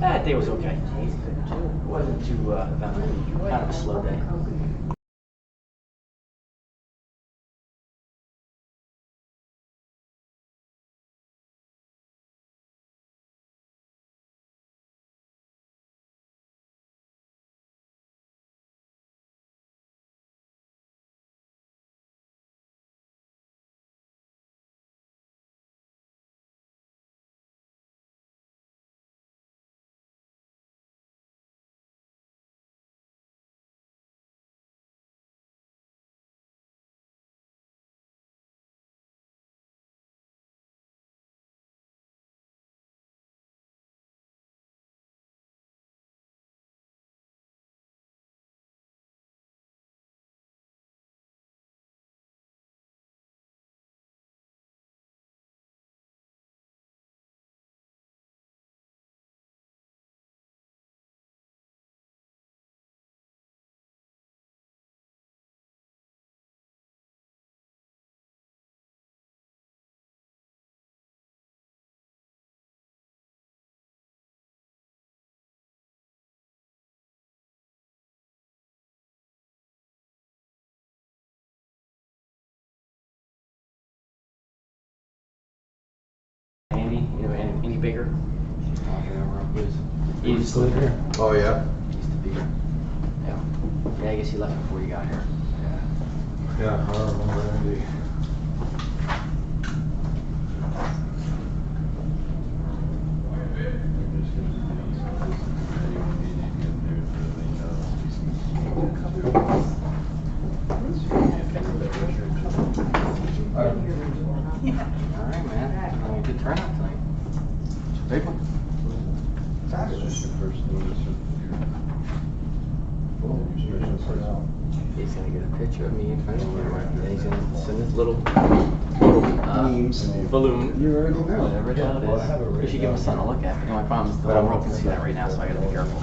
That day was okay. It wasn't too eventful. Kind of a slow day. Andy, you know, any bigger? He used to live here. Oh, yeah? Used to be here. Yeah. Yeah, I guess he left before you got here. Yeah, I remember Andy. All right, man. Good turnout tonight. Big one. He's gonna get a picture of me in front of the camera, and he's gonna send his little balloon. You already know. Whatever that is. We should give my son a look at it. The only problem is the whole world can see that right now, so I gotta be careful.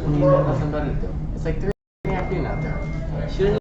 You got nothing better to do. It's like 3 in the afternoon out there. Shouldn't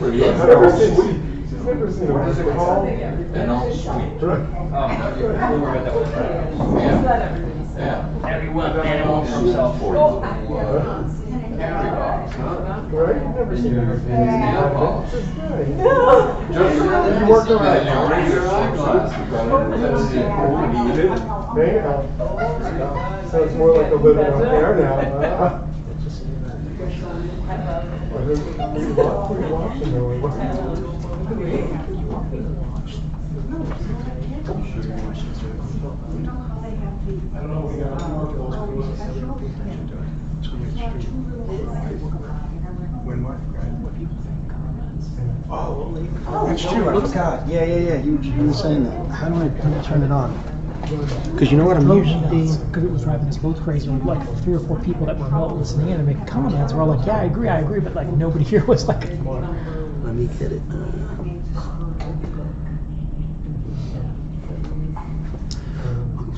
I've never seen, I've never seen a. What is it called? An all suite. Right. Oh, no, you're worried about that one. Yeah. Yeah. Everyone, animal for himself. Right? You've never seen a. Yeah. This is nice. Just, you worked around. There you go. So it's more like a living out there now. What are you watching there? I don't know, we got to work those. When what? Oh, that's true, I forgot. Yeah, you were saying that. How do I turn it on? Because you know what, I'm usually... Because it was driving us both crazy. Like 3 or 4 people that were remote listening in and making comments were all like, yeah, I agree, but like nobody here was like... Let me get it.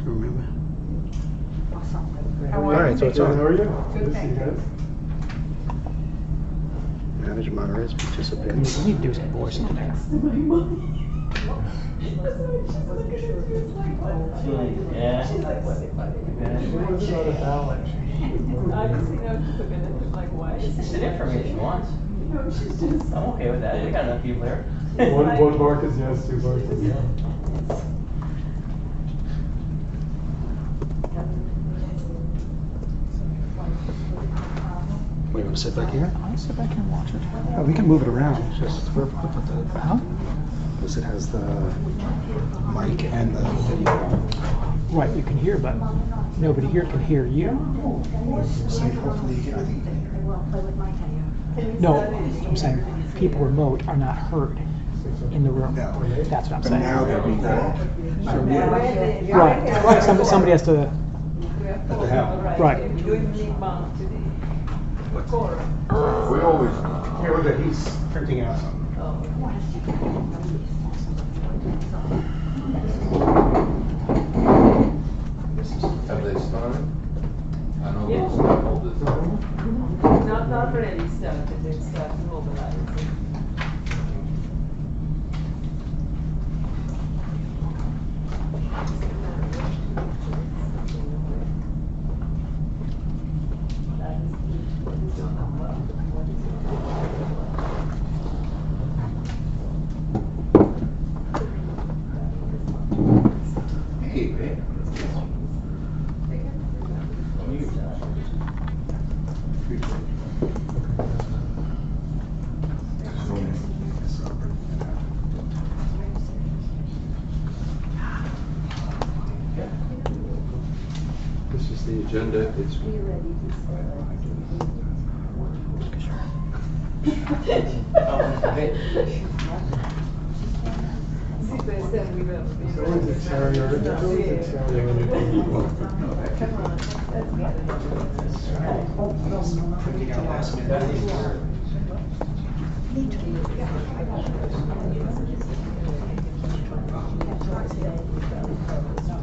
Remember. Alright, so it's on. How are you? Good to see you guys. Manage moderate participants. We need to do some voicing today. Yeah. She did it for me if she wants. I'm okay with that. We got enough people here. One bark is yes, 2 barks is no. Wait, want to sit back here? I'll sit back here and watch it. Oh, we can move it around. It's just where we put the. Huh? Because it has the mic and the video. Right, you can hear, but nobody here can hear you. So hopefully you can. I think you can hear. No, I'm saying people remote are not heard in the room. No. That's what I'm But saying. now they'll be good. Right, somebody has to, At the helm. right. We always. Here, we're good. He's printing out something. Have they started? I know those hold this. Not ready stuff, but they start mobilizing. Hey, babe. This is the agenda. It's. So is it Terry or is it Printing out last minute.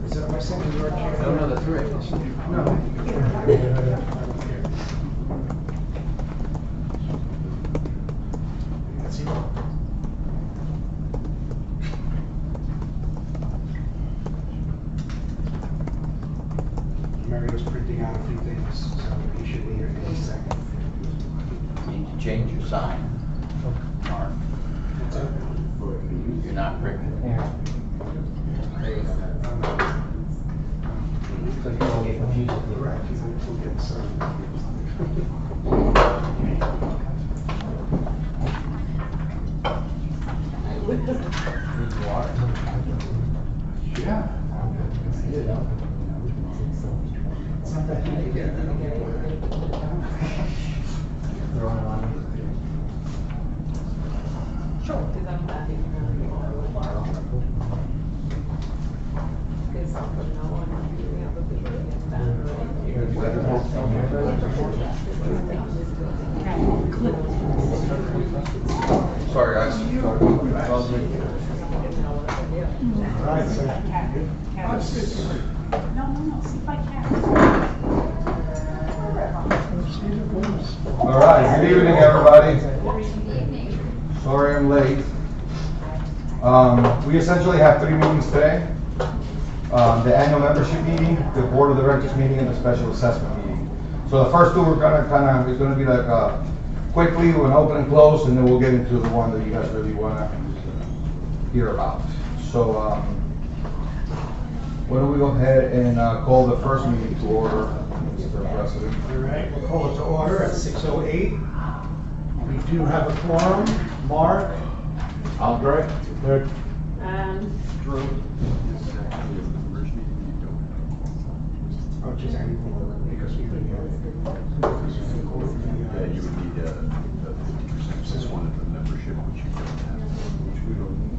Is that my second yard chair? No, that's right. That's it. Mary was printing out a few things, so he should be here in a second. You need to change your sign. Mark. You're not printing. There you go. So you don't get confused with the Right, we'll get some. Need water? Yeah. It's not that heavy yet. I don't get Throw it on. Sorry, guys. Right, so. All right, good evening, everybody. Sorry I'm late. We essentially have 3 meetings today. The annual membership meeting, the board of directors meeting, and the special assessment meeting. So the first 2 we're gonna it's gonna be like quickly, we're gonna open and close, and then we'll get into the one that you guys really wanna hear about. So, why don't we go ahead and call the first meeting to order, Mr. President? All right, we'll call it to order at 6:08. We do have a quorum. Mark? Andre? Nick, Drew? Oh, just because we couldn't Yeah, you would need a 50% since one of the membership, which you don't have. Which we don't need.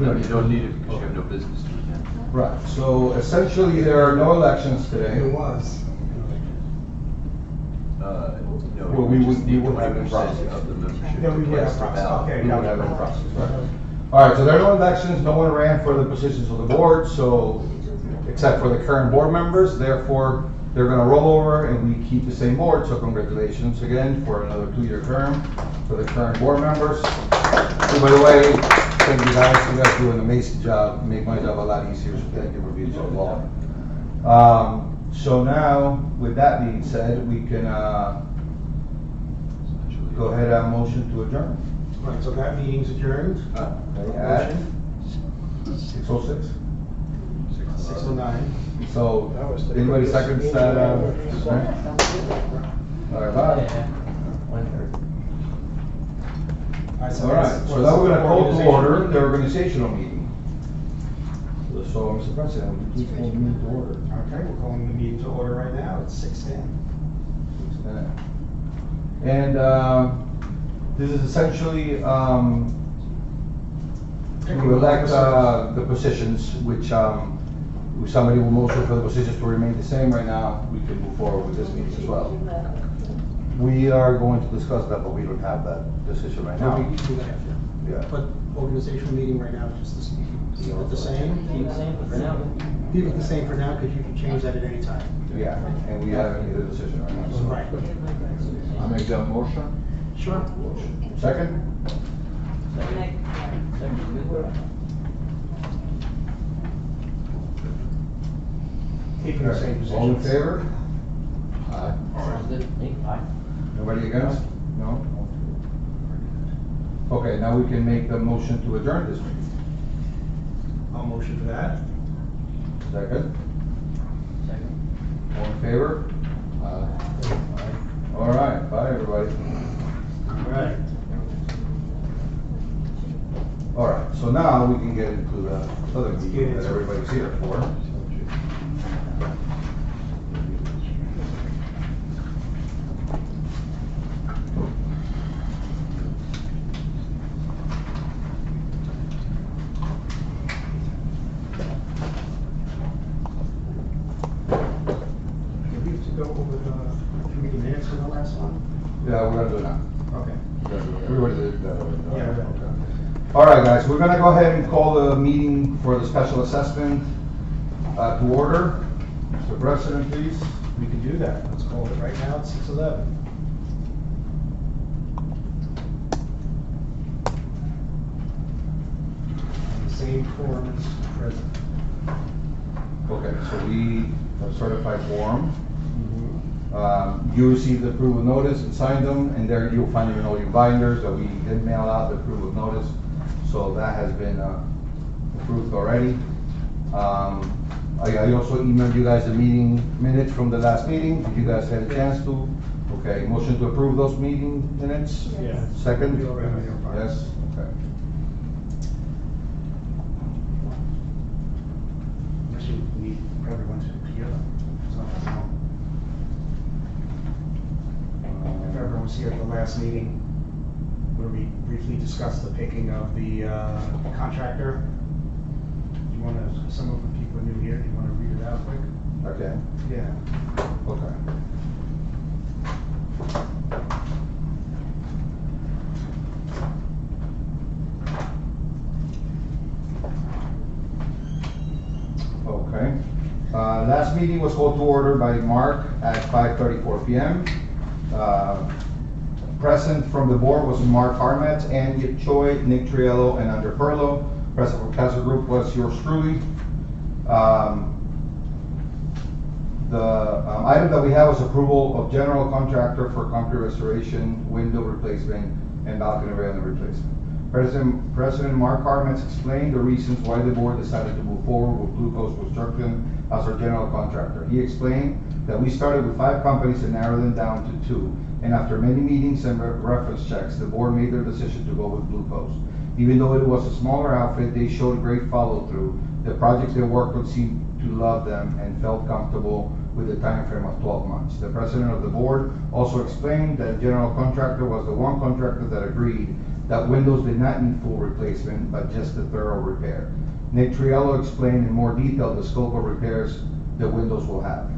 No, you don't need it because you have no business to attend. Right, so essentially, there are no elections today. It was. No, Well, we just would- we need would have it 20% processed. of the membership. Yeah, we to would have cast a processed. ballot. Okay. We would have it in process, right? All right, so there are no elections, no one ran for the positions of the board, so, except for the current board members, therefore, they're gonna roll over and we keep the same board, so congratulations again for another 2-year term for the current board members. And by the way, thank you guys do an amazing job, make my job a lot easier, so thank you for being so involved. So now, with that being said, we can, go ahead and motion to adjourn. Right, so that meeting's adjourned. At 6:06. 6:09. So, anybody seconds that, all right, bye. All right, so now we're gonna call to order the organizational meeting. So, Mr. President, would you please call the meeting to order? Okay, we're calling the meeting to order right now. It's 6:10. And, this is essentially, to elect, the positions, which, if somebody will motion for the positions to remain the same right now, we can move forward with this meeting as well. We are going to discuss that, but we don't have that decision right now. Yeah. But organizational meeting right now is just keep it the same? Keep the same for now. Keep it the same for now, because you can change that at any time. Yeah, and we haven't made a decision right now, so. Right. I make that motion? Sure. Second? Second, good. Keeping the same position. All in favor? Aye. Sounds good. Me, aye. Nobody against? No? Okay, now we can make the motion to adjourn this meeting. I'll motion for that. Second? Second. All in favor? All right, bye, everybody. All right. All right, so now we can get into the other meeting that everybody's here for. Do we have to go over the committee minutes for the last one? Yeah, we're gonna do it now. Okay. We already did that. Yeah, right. All right, guys, we're gonna go ahead and call the meeting for the special assessment to order. Mr. President, please. We can do that. Let's call it right now at 6:11. The same quorum is present. Okay, so we have certified quorum. You received the approval notice and signed them, and there you'll find them in all your binders that we did mail out the approval notice. So that has been approved already. I also emailed you guys the meeting minutes from the last meeting. Did you guys have a chance to? Okay, motion to approve those meeting minutes? Yeah. Second? We already have your file. Yes, okay. Actually, we probably went together. So, I don't know. If everyone was here at the last meeting, where we briefly discussed the picking of the contractor. Do you want to, some of the people are new here, do you want to read it out quick? Okay, Yeah. okay. Okay. Last meeting was called to order by Mark at 5:34 PM. Present from the board was Mark Harmetz, Andy Choi, Nick Triello, and Andre Perlo. Present from Castle Group was yours truly. The item that we have is approval of general contractor for concrete restoration, window replacement, and balcony railing replacement. President Mark Harmetz explained the reasons why the board decided to move forward with Blue Coast Construction as our general contractor. He explained that we started with 5 companies and narrowed them down to 2. And after many meetings and reference checks, the board made their decision to go with Blue Coast. Even though it was a smaller outfit, they showed great follow-through. The projects they worked on seemed to love them and felt comfortable with a time frame of 12 months. The president of the board also explained that the general contractor was the one contractor that agreed that windows did not need full replacement, but just a thorough repair. Nick Triello explained in more detail the scope of repairs the windows will have.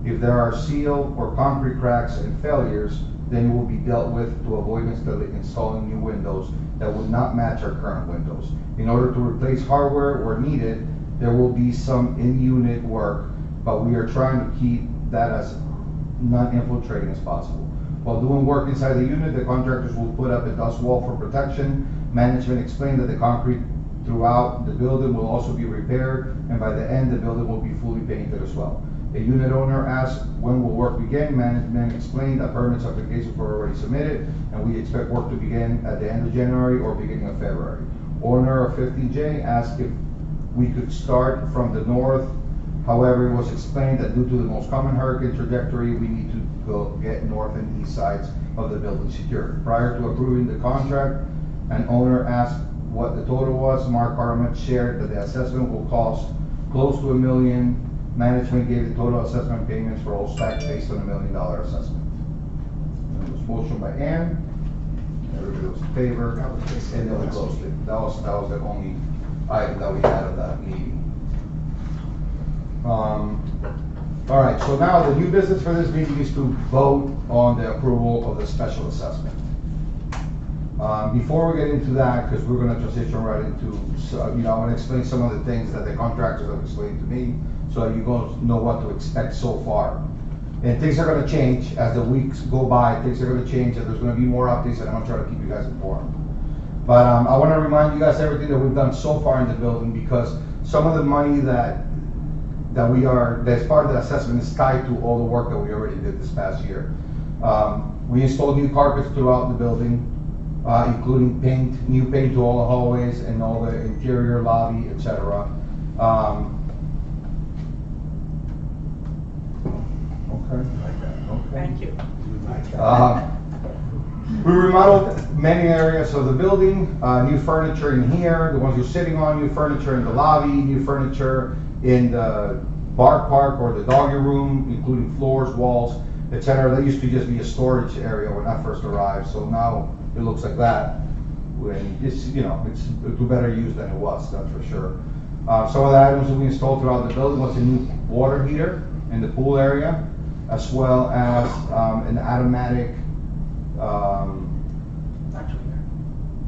If there are seal or concrete cracks and failures, then it will be dealt with to avoid installing new windows that would not match our current windows. In order to replace hardware where needed, there will be some in-unit work, but we are trying to keep that as non-infiltrating as possible. While doing work inside the unit, the contractors will put up a dust wall for protection. Management explained that the concrete throughout the building will also be repaired, and by the end, the building will be fully painted as well. A unit owner asked when will work begin. Management explained that permits applications were already submitted, and we expect work to begin at the end of January or beginning of February. Owner of 15J asked if we could start from the north. However, it was explained that due to the most common hurricane trajectory, we need to go get north and east sides of the building secured. Prior to approving the contract, an owner asked what the total was. Mark Harmetz shared that the assessment will cost close to $1 million. Management gave the total assessment payments for all stacks based on $1 million assessment. And it was motion by Ann. Everybody was in favor, and then we closed it. That was the only item that we had of that meeting. All right, so now the new business for this meeting is to vote on the approval of the special assessment. Before we get into that, because we're going to transition right into, I want to explain some of the things that the contractors have explained to me, so that you guys know what to expect so far. And things are going to change as the weeks go by. Things are going to change, and there's going to be more updates, and I'm going to try to keep you guys informed. But I want to remind you guys everything that we've done so far in the building, because some of the money that's part of the assessment is tied to all the work that we already did this past year. We installed new carpets throughout the building, including new paint to all the hallways and all the interior lobby, etc. Okay. Thank you. We remodeled many areas of the building, new furniture in here, the ones you're sitting on, new furniture in the lobby, new furniture in the bar park or the doggy room, including floors, walls, etc. That used to just be a storage area when I first arrived, so now it looks like that. When it's to better use than it was, that's for sure. Some of the items that we installed throughout the building was a new water heater in the pool area, as well as an automatic,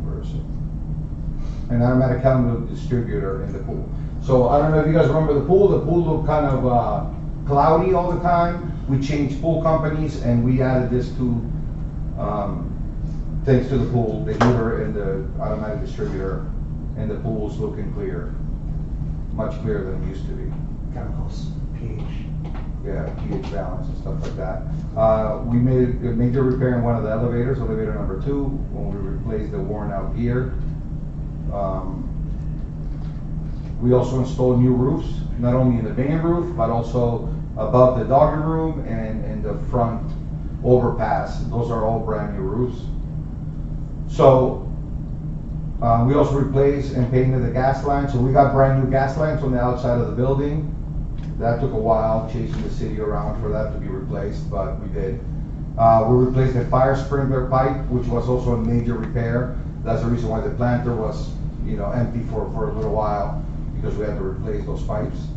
where is it? An automatic chemical distributor in the pool. So I don't know if you guys remember the pool. The pool looked kind of cloudy all the time. We changed pool companies and we added this to, thanks to the pool, the heater and the automatic distributor, and the pool's looking clear, much clearer than it used to be. Chemicals, pH. Yeah, pH balance and stuff like that. We made a major repair in one of the elevators, elevator number 2, when we replaced the worn out gear. We also installed new roofs, not only in the main roof, but also above the doggy room and in the front overpass. Those are all brand new roofs. So we also replaced and painted the gas lines. So we got brand new gas lines on the outside of the building. That took a while, chasing the city around for that to be replaced, but we did. We replaced the fire sprinkler pipe, which was also a major repair. That's the reason why the planter was, empty for a little while, because we had to replace those pipes.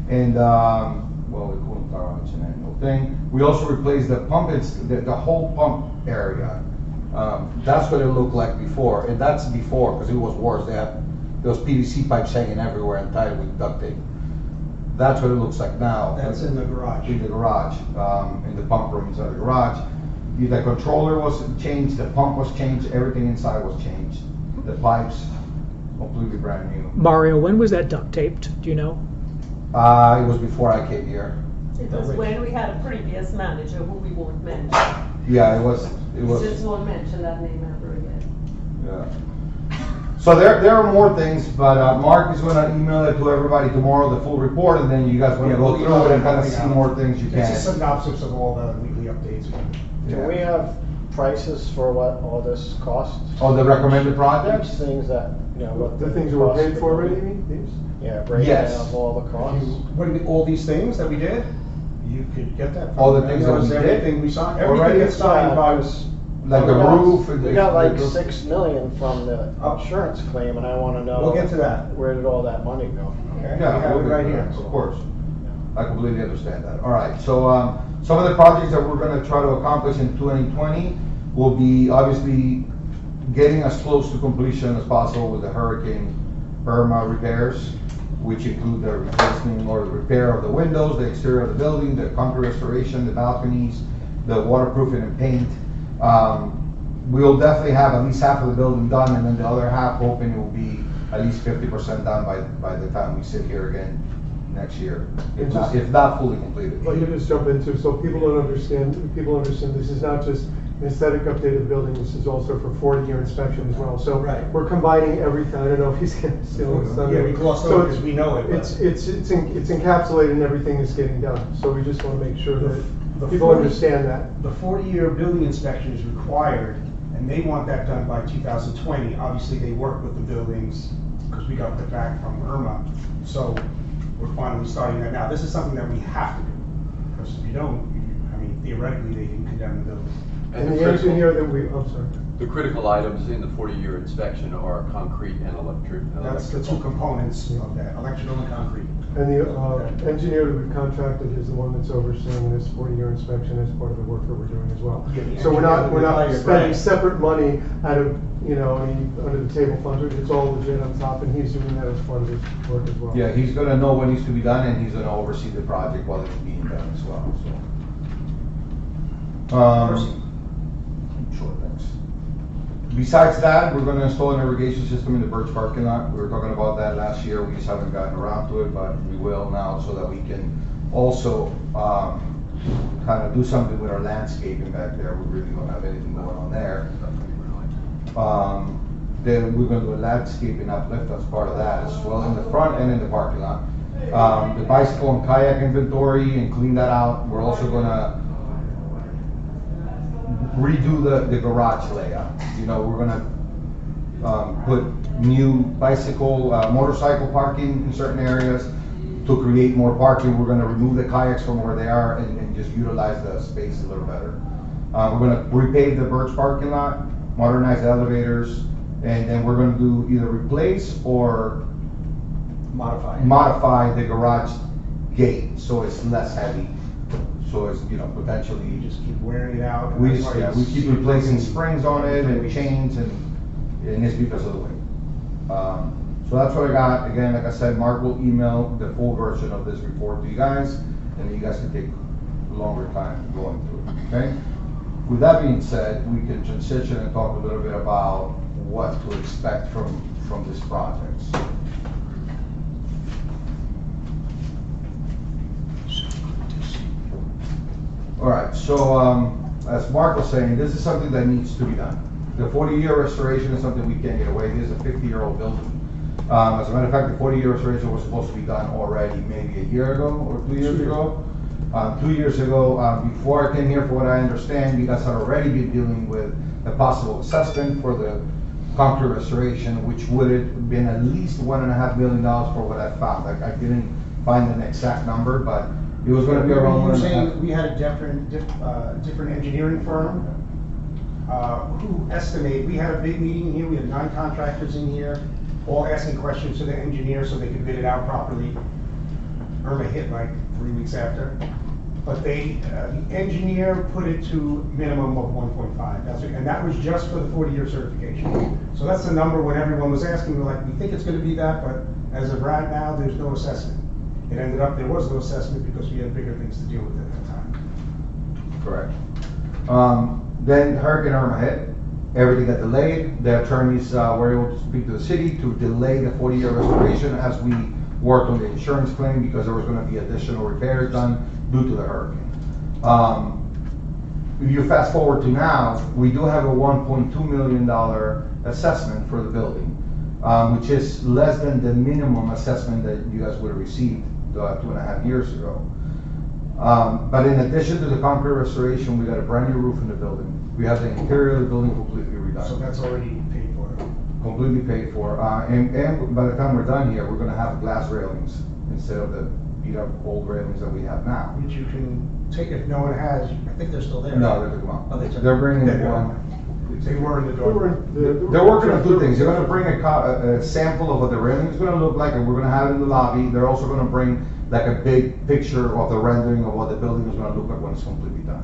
And well, the cooling tower, it's an annual thing. We also replaced the pump, the whole pump area. That's what it looked like before, and that's before, because it was worse. They had those PVC pipes hanging everywhere and tied with duct tape. That's what it looks like now. That's in the garage. In the garage, in the pump room inside the garage. The controller was changed, the pump was changed, everything inside was changed. The pipes, completely brand new. Mario, when was that duct taped? Do you know? It was before I came here. It was when we had a previous manager who we won't mention. Yeah, it was, Just won't mention that name ever again. yeah. So there are more things, but Mark is gonna email it to everybody tomorrow, the full report, and then you guys wanna go through it and kind of see more things you It's a can. synopsis of all the weekly updates. Do Yeah. we have prices for what all this costs? Oh, the recommended Each projects? things that, you know, what. The things that were cost paid of for the- already, you mean, these? Yeah, breakdown Yes. of all the costs. All these things that we did, you could get that. from All the them. things That that was we did? everything we signed, Already? everything that's signed by Yeah, was. Like the We got- roof and We got like the- 6 million from the Oh. insurance claim, and I wanna know. We'll get to that. Where did all that money go? Okay, we Yeah, have it we'll right do here. that, of course. I completely understand that. All right, so some of the projects that we're gonna try to accomplish in 2020 will be obviously getting as close to completion as possible with the Hurricane Irma repairs, which include the replacement or the repair of the windows, the exterior of the building, the concrete restoration, the balconies, the waterproofing and paint. We'll definitely have at least half of the building done, and then the other half, hoping it will be at least 50% done by the time we sit here again next year, if not fully completed. Let me just jump into, so people understand this is not just an aesthetic update of the building, this is also for 40-year inspection as well. So Right. we're combining everything, I don't know if he's gonna steal his thunder. Yeah, we glossed So over it's- because we know it, but- It's encapsulated in everything that's getting done, so we just wanna make sure The that people 40 understand that. The 40-year building inspection is required, and they want that done by 2020. Obviously, they work with the buildings, because we got the back from Irma, so we're finally starting that now. This is something that we have to do, because if you don't, theoretically, they can condemn the building. And the engineer that we, I'm sorry. The critical items in the 40-year inspection are concrete and electric. That's the two components of that, electrical and concrete. And the engineer that we've contracted is the one that's overseeing this 40-year inspection as part of the work that we're doing as well. Yeah, the So we're not engineer that we hired, spending right. separate money out of, any under the table funds, it's all legit on top, and he's doing that as part of his work as well. Yeah, he's gonna know what needs to be done, and he's gonna oversee the project while it's being done as well, so. Sure, thanks. Besides that, we're gonna install an irrigation system in the Birch parking lot. We were talking about that last year, we just haven't gotten around to it, but we will now, so that we can also, kind of do something with our landscaping back there. We really don't have anything going on there. Then we're gonna do a landscaping uplift as part of that as well, in the front and in the parking lot. The bicycle and kayak inventory and clean that out. We're also gonna redo the garage layout. We're gonna put new bicycle, motorcycle parking in certain areas. To create more parking, we're gonna remove the kayaks from where they are and just utilize the space a little better. We're gonna repave the Birch parking lot, modernize the elevators, and then we're gonna do either replace or modify the garage gate, so it's less heavy. So it's, potentially, You just keep wearing it out. and we that's just, why yeah, we it's- keep replacing springs on it and chains and it's because of the weight. So that's what I got. Again, like I said, Mark will email the full version of this report to you guys, and then you guys can take a longer time going through it, okay? With that being said, we can transition and talk a little bit about what to expect from this project. All right, so as Mark was saying, this is something that needs to be done. The 40-year restoration is something we can't get away. This is a 50-year-old building. As a matter of fact, the 40-year restoration was supposed to be done already maybe a year ago or 2 years ago. 2 years ago, before I came here, for what I understand, you guys had already been dealing with a possible assessment for the concrete restoration, which would have been at least $1.5 million for what I found. I didn't find an exact number, but it was gonna be around We were 1.5. saying we had a different engineering firm, who estimated, we had a big meeting here, we had 9 contractors in here, all asking questions to the engineer so they could bid it out properly. Irma hit like 3 weeks after, but the engineer put it to minimum of 1.5. And that was just for the 40-year certification. So that's the number when everyone was asking, we're like, we think it's gonna be that, but as of right now, there's no assessment. It ended up, there was no assessment because we had bigger things to deal with at that time. Correct. Then Hurricane Irma hit, everything got delayed. The attorneys were able to speak to the city to delay the 40-year restoration as we worked on the insurance claim because there was gonna be additional repairs done due to the hurricane. If you fast forward to now, we do have a $1.2 million assessment for the building, which is less than the minimum assessment that you guys would have received 2.5 years ago. But in addition to the concrete restoration, we got a brand new roof in the building. We have the interior of the building completely redone. So that's already paid for. Completely paid for. And by the time we're done here, we're gonna have glass railings instead of the beat up old railings that we have now. Which you can take if no one has, I think they're still there. No, they took them out. Oh, they took They're bringing them. one. They were in the They door. were- They're working on two things. They're gonna bring a sample of what the railing is gonna look like, and we're gonna have it in the lobby. They're also gonna bring like a big picture of the rendering of what the building is gonna look like when it's completely done.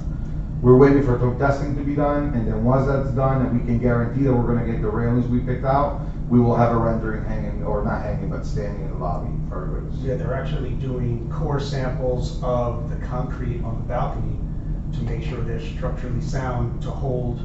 We're waiting for some testing to be done, and then once that's done, and we can guarantee that we're gonna get the railings we picked out, we will have a rendering hanging, or not hanging, but standing in the lobby for everybody to see. Yeah, they're actually doing core samples of the concrete on the balcony to make sure they're structurally sound to hold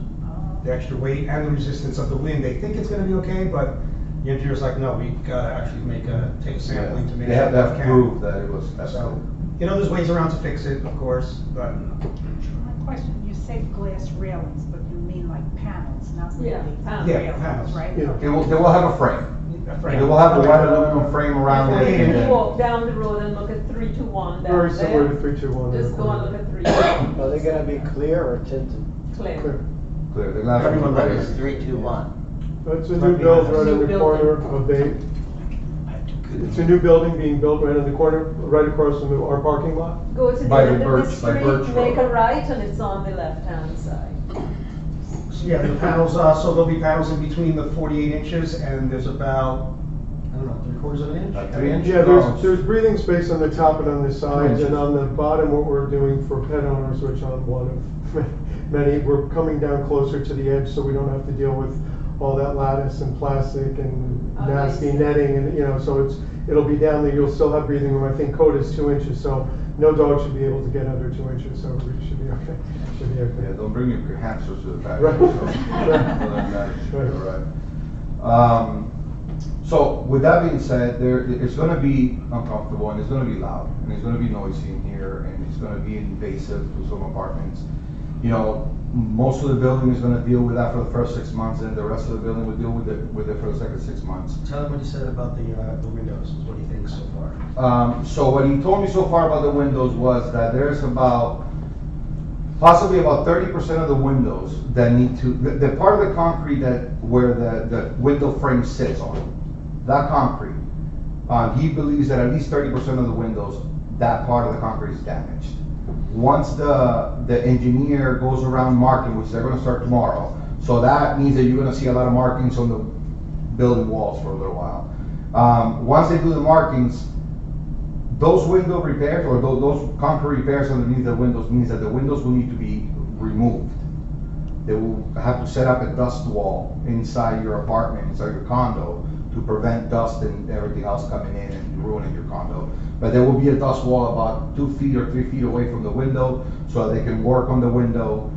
the extra weight and the resistance of the wind. They think it's gonna be okay, but the engineer's like, no, we gotta actually take a sampling to make They sure have that to we can. prove that it was tested. So, there's ways around to fix it, of course, but My question, you say glass railings, but you mean like panels, not really Yeah, panels. Yeah, railings, panels. right? Yeah. They will have a frame. a They frame. will have a white aluminum frame around it. If and you then- walk down the road and look at 321 down Very similar to there, 321. just go and look at 321. Are they gonna be clear or tinted? Clear. Clear. Clear, the glass. Everyone What knows. is 321? It's a new build right on New the corner building. of Bay. It's a new building being built right on the corner, right across from our parking lot. Go to the By the end of Birch- the by Birch street, make a Road. right, and it's on the left-hand side. Yeah, the panels, so there'll be panels in between the 48 inches and there's about, I don't know, 3/4 of an inch? 3 inches. Yeah, there's breathing space on the top and on the sides, inches. and on the bottom, what we're doing for pet owners, which I'm one of many, we're coming down closer to the edge so we don't have to deal with all that lattice and plastic and Oh, nasty nice. netting, and, so it'll be down there, you'll still have breathing room. I think code is 2 inches, so no dog should be able to get under 2 inches, so we should be okay, should be okay. Yeah, don't bring your hamsters to the back. Right. Right. So with that being said, it's gonna be uncomfortable and it's gonna be loud and it's gonna be noisy in here and it's gonna be invasive to some apartments. Most of the building is gonna deal with that for the first 6 months and the rest of the building will deal with it for the second 6 months. Tell him what he said about the windows, what he thinks so far. So what he told me so far about the windows was that there's possibly about 30% of the windows that need to, the part of the concrete where the window frame sits on, that concrete, he believes that at least 30% of the windows, that part of the concrete is damaged. Once the engineer goes around marking, which they're gonna start tomorrow, so that means that you're gonna see a lot of markings on the building walls for a little while. Once they do the markings, those window repairs or those concrete repairs underneath the windows means that the windows will need to be removed. They will have to set up a dust wall inside your apartment, inside your condo, to prevent dust and everything else coming in and ruining your condo. But there will be a dust wall about 2 feet or 3 feet away from the window so that they can work on the window.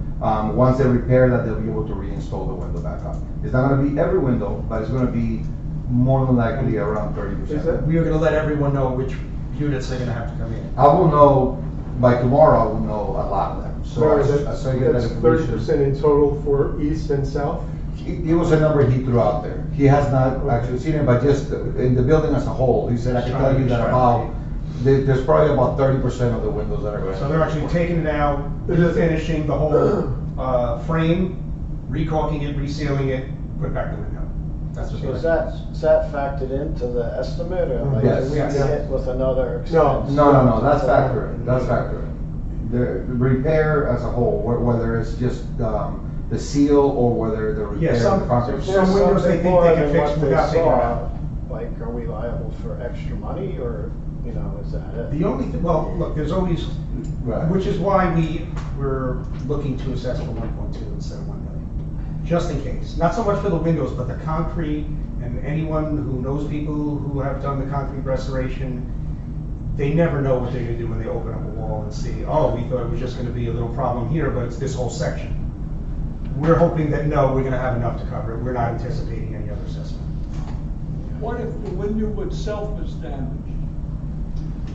Once they repair that, they'll be able to reinstall the window back up. It's not gonna be every window, but it's gonna be more than likely around 30%. We are gonna let everyone know which units they're gonna have to come in. I will know, by tomorrow, I will know a lot of them. So Sorry, I saw you get that that's information. 30% in total for east and south? It was a number he threw out there. He has not actually seen it, but just in the building as a whole, he said, I can tell you that there's probably about 30% of the windows that are going. So they're actually taking it out, finishing the whole frame, recaulking it, resealing it, put back the window. That's what So they're. is that factored into the estimate, or like, Yes. do we Yes. hit with another No. expense? No, that's factoring, that's factoring. The repair as a whole, whether it's just, the seal or whether the repair. Yeah, some- the concrete. If Some there's windows they something think more they can than fix what they without taking it saw, out. like, are we liable for extra money, or, is that it? The only thing, well, look, there's always, Right. which is why we're looking to assess for 1.2 instead of 1 million. Just in case. Not so much for the windows, but the concrete, and anyone who knows people who have done the concrete restoration, they never know what they're gonna do when they open up a wall and see, oh, we thought it was just gonna be a little problem here, but it's this whole section. we're hoping that, no, we're gonna have enough to cover it. We're not anticipating any other assessment. What if the window itself is damaged?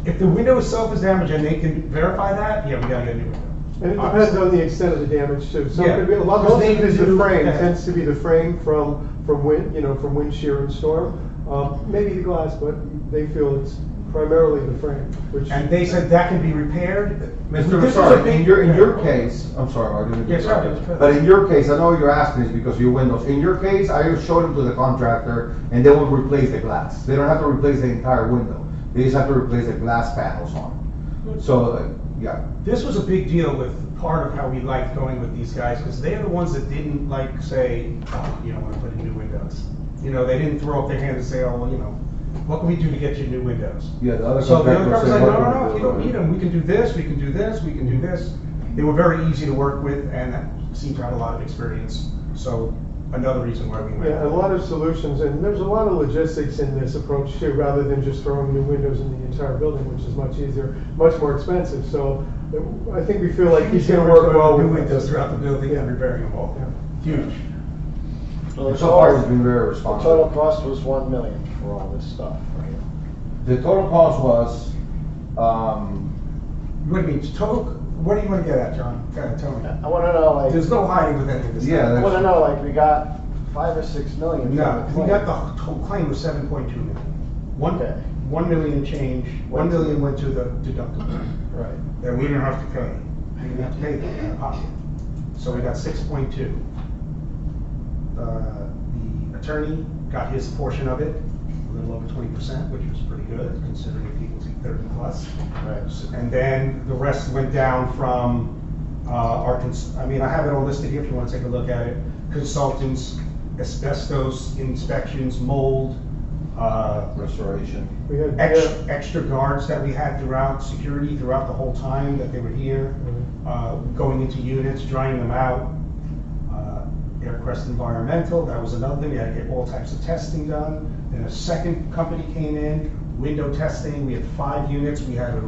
If the window itself is damaged and they can verify that, yeah, we gotta get a new window. And it depends on the extent of the damage too. So it Yeah. could be, a lot, Because most they of it is the do- frame, yeah. tends to be the frame from wind, from wind shear and storm. Maybe the glass, but they feel it's primarily the frame, which. And they said that can be repaired. Mr. This is a Sorry, big- in your case, I'm sorry, Mark, I didn't Yes, sir. interrupt. But in your case, I know you're asking this because of your windows. In your case, I showed them to the contractor and they will replace the glass. They don't have to replace the entire window. They just have to replace the glass panels on it. So, yeah. This was a big deal with part of how we liked going with these guys, because they're the ones that didn't like say, oh, you don't want to put in new windows. You know, they didn't throw up their hand and say, oh, well, you know, what can we do to get you new windows? Yeah, the other So the other contractor was like, said, no, "What no, can we no, if you do?" don't need them, we can do this, we can do this, we can do this. They were very easy to work with and seemed to have a lot of experience. So another reason why we went. Yeah, a lot of solutions, and there's a lot of logistics in this approach too, rather than just throwing new windows in the entire building, which is much easier, much more expensive. So I think we feel like he's gonna work well New with windows this. throughout the building and repairing them all. Huge. So So far, he's been very the responsive. total cost was 1 million for all this stuff, right? The total cost was, What do you mean, total, what do you want to get at, John? Kind of tell me. I wanna know, like, There's no hiding with any of this. Yeah, stuff. I wanna know, like, we got 5 or 6 million. No, from the we got claim. the total claim was 7.2 million. Okay. 1 million and change, 1 million went to the deductible. Right. That we didn't have to pay. We didn't have to pay that out of pocket. So we got 6.2. The attorney got his portion of it, a little over 20%, which was pretty good considering people take 30 plus. Right. And then the rest went down from I mean, I have it all listed here if you want to take a look at it. Consultants, asbestos inspections, mold, restoration. We had, extra guards that we had throughout security, throughout the whole time that they were here, going into units, drying them out. Aircrest Environmental, that was another thing, we had to get all types of testing done. Then a second company came in, window testing, we had 5 units, we had a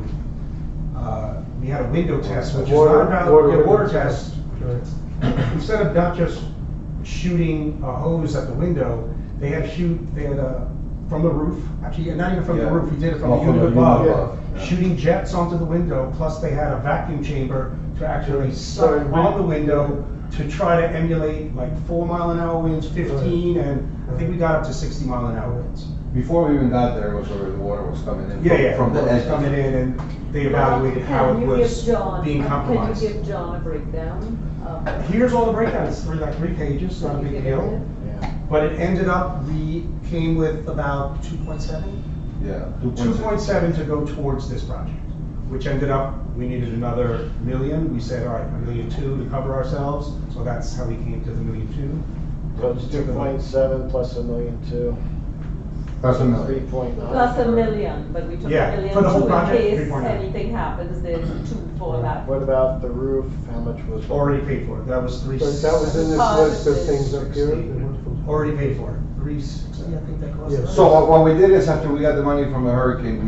window test, which is not about, water test. Instead of not just shooting a hose at the window, they had from the roof, actually, not even from the Yeah. roof, we did it from Oh, the from unit the unit above. above, yeah. Shooting jets onto the window, plus they had a vacuum chamber to actually suck Right. on the window to try to emulate like 4-mile-an-hour winds, 15, and I think we got up to 60-mile-an-hour winds. Before we even got there, it was where the water was coming in. Yeah, From the water was edge. coming in, and they evaluated how it was being compromised. Can you give John a breakdown? Here's all the breakdowns, for like 3 pages, not a big deal. Yeah. But it ended up, we came with about 2.7? Yeah. 2.7 to go towards this project, which ended up, we needed another million. We said, all right, $1.2 million to cover ourselves. So that's how we came to the $1.2 million. So it's 2.7 plus $1.2 million. That's a million. 3.9. Plus $1 million, but we took Yeah, $1 million for the whole in project, case 3.9. anything happens, there's 2 for that. What about the roof? How much was? Already paid for it. That was But that was in this list of things up here. Already paid for it. 360, I think that cost. Yeah. us. So what we did is after we got the money from the hurricane,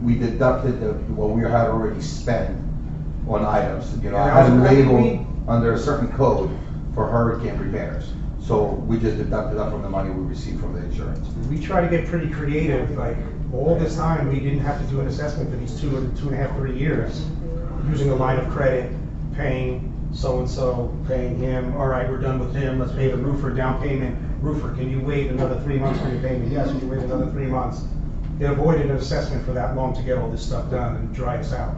we deducted what we had already spent on items. You know, I had them labeled under a certain code for hurricane repairs. So we just deducted that from the money we received from the insurance. We try to get pretty creative, like, all this time, we didn't have to do an assessment for these 2.5, 3 years. Using a line of credit, paying so-and-so, paying him, all right, we're done with him, let's pay the roofer down payment. Roofer, can you wait another 3 months for your payment? Yes, we can wait another 3 months. It avoided an assessment for that long to get all this stuff done and dry us out.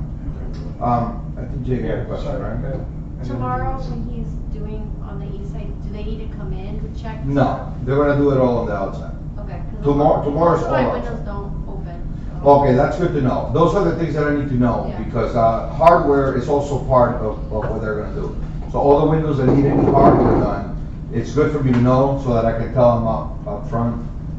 I think Jake had a question, right? Tomorrow, when he's doing on the east side, do they need to come in to check? No, they're gonna do it all on the outside. Okay. 'cause Tomorrow's most of my all windows outside. don't open. Okay, that's good to know. Those are the things that I need to know, Yeah. because hardware is also part of what they're gonna do. So all the windows that need any hardware done, it's good for me to know, so that I can tell them up front.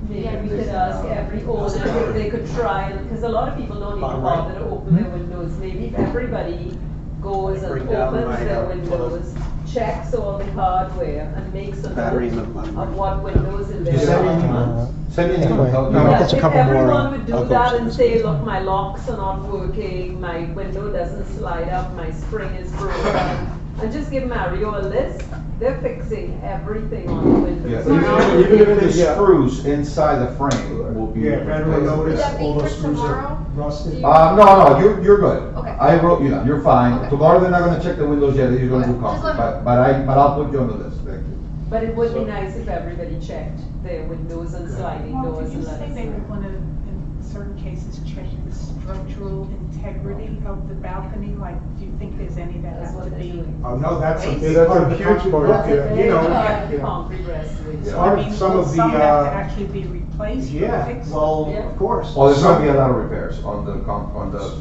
Maybe Yeah, we they could can, ask every owner if they could try, because a lot of people don't even bother to open their windows. Maybe if everybody goes and Bring down opens my, their windows, checks all the hardware and makes a Battery note in my- of what windows in there Just send me an are. email. Send me an email. Anyway, No, no, Yeah, that's a if couple more, everyone would do I'll go that and upstairs. say, look, my locks are not working, my window doesn't slide up, my spring is broken, And just give Mario a list, they're fixing everything on the windows. Yeah, even if the screws inside the frame will be. Yeah, if everyone replaced. noticed, that be all those for screws are tomorrow? rusted. No, you're good. Okay. I wrote you down, you're fine. Okay. Tomorrow they're not gonna check the windows yet, they're gonna do Okay. Just concrete, let me- but I'll put you on the list, thank you. But it would be nice if everybody checked their windows and sliding Well, doors did you and let say us they know. were gonna, in certain cases, check the structural integrity of the balcony? Like, do you think there's any that That's have what to they're be? doing. Oh, no, that's a Yeah, big that's part a of the huge concrete part, work, yeah. you know. The yeah. concrete restoration. Part I of mean, some will of the, some have to actually be replaced or Yeah, fixed? well, Yeah. of course. Well, there's gonna be a lot of repairs on the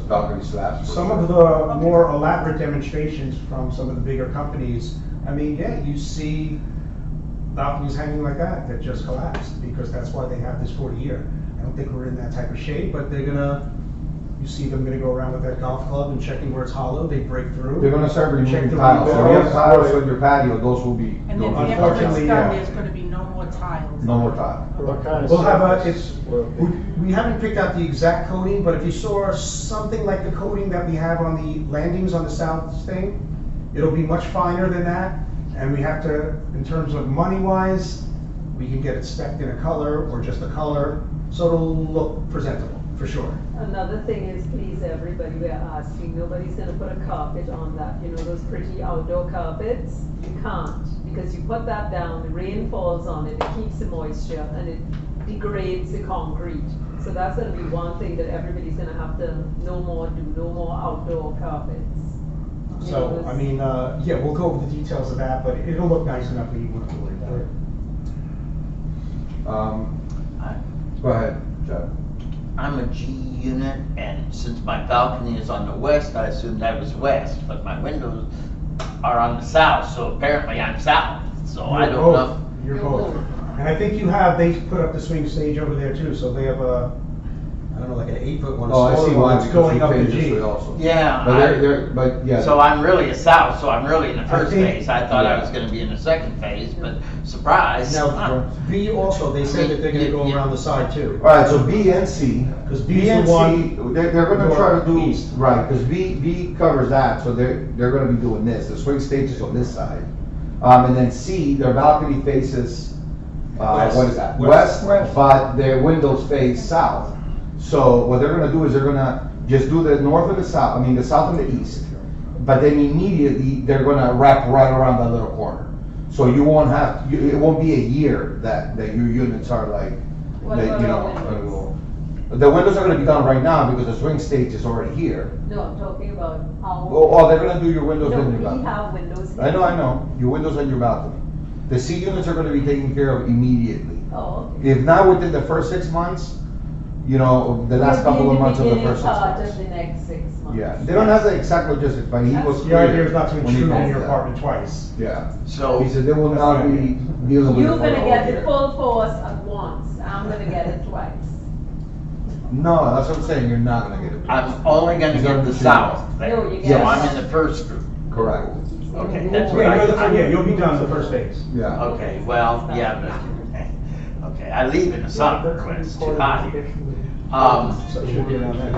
balcony slabs. for Some sure. of the more elaborate demonstrations from some of the bigger companies, I mean, yeah, you see balconies hanging like that just collapsed, because that's why they have this 40-year. I don't think we're in that type of shape, but you see them gonna go around with that golf club and checking where it's hollow, they break through. They're gonna start check removing the tiles, so if you have windows. tiles on your patio, those will be. And then they'll be- after it's Unfortunately, done, yeah. there's gonna be no more tiles? No more tile. What kind of We'll have surface will it be? we haven't picked out the exact coating, but if you saw something like the coating that we have on the landings on the south thing, it'll be much finer than that, and we have to, in terms of money-wise, we can get it spec'd in a color, or just a color, so it'll look presentable, for sure. Another thing is, please, everybody, we're asking, nobody's gonna put a carpet on that, you know, those pretty outdoor carpets? You can't, because you put that down, the rain falls on it, it keeps the moisture, and it degrades the concrete. So that's gonna be one thing that everybody's gonna have to no more outdoor carpets. You know, So, this- I mean, yeah, we'll go over the details of that, but it'll look nice enough that you won't have to worry about it. Go ahead, Jeff. I'm a G unit, and since my balcony is on the west, I assumed that was west, but my windows are on the south, so apparently I'm south, so I You're don't both. know. You're both. And I think they put up the swing stage over there too, so they have I don't know, like an 8-foot one, a Oh, I see smaller why, one that's because going we up the changed this G. way also. Yeah, But yeah. So I'm really a south, so I'm really in the I first think- phase. I thought I yeah. was gonna be in the second phase, but surprise. Now, B also, they said that they're gonna go around the side too. Alright, so B and C. 'Cause B B's and the C, one they're gonna try to do, northeast. right, because B covers that, so they're gonna be doing this, the swing stage is on this side. And then C, their balcony faces, West. what is that? West. West, but their windows face south. So what they're gonna do is they're gonna just do the north and the south, I mean, the south and the east. But then immediately, they're gonna wrap right around that little corner. So you won't have, it won't be a year that your units are like, What that, about you our know, windows? the windows are gonna be done right now because the swing stage is already here. No, I'm talking about our. Oh, they're gonna do your windows No, and your we balcony. have windows. I know, your windows and your balcony. The C units are gonna be taken care of immediately. Oh, okay. If not within the first 6 months, you know, the last couple of months of the first 6 Part months. of the next 6 months. Yeah, they don't have the exact logistics, but he was The clear. idea is not to when he intrude on told your me that. apartment twice. Yeah. So, He said they will not be dealing with it You're for the gonna whole get the year. full force at once, I'm gonna get it twice. No, that's what I'm saying, you're not gonna get it. I'm only gonna He's get gonna the be south there. No, you So get- I'm in the first group. Correct. Okay, that's what Yeah, you'll be done the first phase. Yeah. Okay, well, yeah, but, okay, I leave in the summer when it's too hot here. So it should be around that.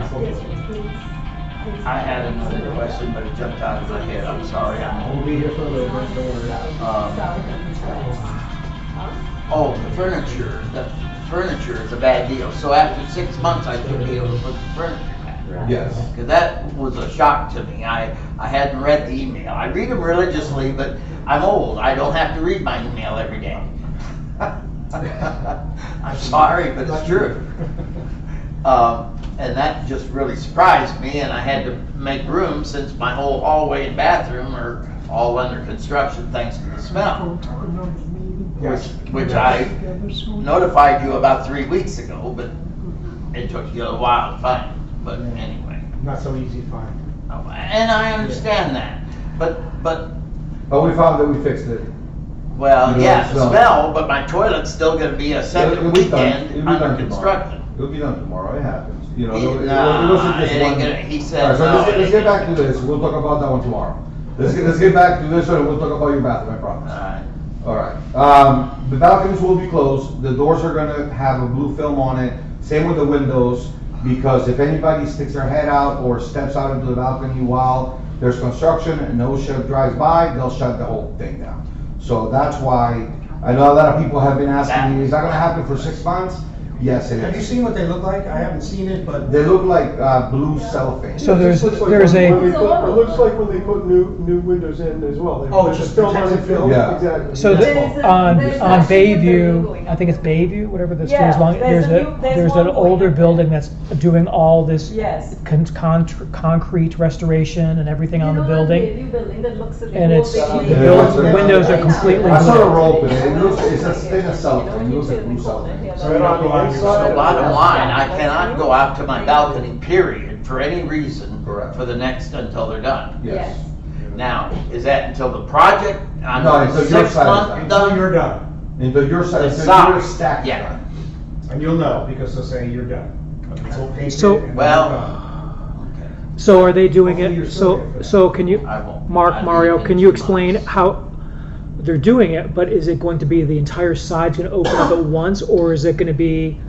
I had another question, but it jumped out of my head, I'm sorry. We'll be here for a little bit, don't worry. Oh, the furniture is a bad deal, so after 6 months, I should be able to put the furniture back. Yes. Because that was a shock to me, I hadn't read the email, I read them religiously, but I'm old, I don't have to read my email every day. I'm sorry, but it's true. And that just really surprised me, and I had to make room since my whole hallway and bathroom are all under construction thanks to the smell. Which I notified you about 3 weeks ago, but it took you a while to find, but anyway. Not so easy to find. And I understand that, but, But we found that we fixed it. well, You yeah, know, the so- smell, but my toilet's still gonna be a It'll second be done. weekend It'll be under done tomorrow. construction. It'll be done tomorrow, it happens, you know. It- it nah, wasn't just it ain't one- gonna- he said Alright, so no, let's it get ain't back to this, we'll talk about that one tomorrow. Let's get back to this one, and we'll talk about your bathroom, I promise. Alright, the balconies will be closed, the doors are gonna have a blue film on it, same with the windows, because if anybody sticks their head out or steps out into the balcony while there's construction and no ship drives by, they'll shut the whole thing down. So that's why, I know a lot of people have been asking me, is that gonna happen for 6 months? Yes, it Have you is. seen what they look like? I haven't seen it, but. They look like, blue cellophane. So It there's looks like there's when a they put- It looks like when they put new windows in as well. They- Oh, there's just film on protected it, film? Yeah. Exactly. so There's the, a- on there's on actually a building Bayview, going I think it's up. Bayview, whatever the street Yeah, is long. there's There's a new- there's an one going older up. building that's doing all this Yes. concrete restoration and everything on the You building. know that Bayview building that looks at the And whole it's- big the thing? build- the windows are completely I saw blue. the roll, but it looks, it's a thin as cellophane, it looks like blue cellophane. So you're not going on your So side? bottom line, I cannot go out to my balcony, period, for any reason. Correct. For the next, until they're done. Yes. Now, is that until the project, on No, until your 6 side is month done. Until done? you're done. Until your side, The until side, your stack is yeah. done. And you'll know, because they'll say you're done. It's all painted So- and Well, done. okay, So are they doing Hopefully you're it? still So there for that. so can you, I won't. Mark, I'll Mario, leave can in you 2 explain months. how they're doing it? But is it going to be the entire side's going to open up at once, or is it going to be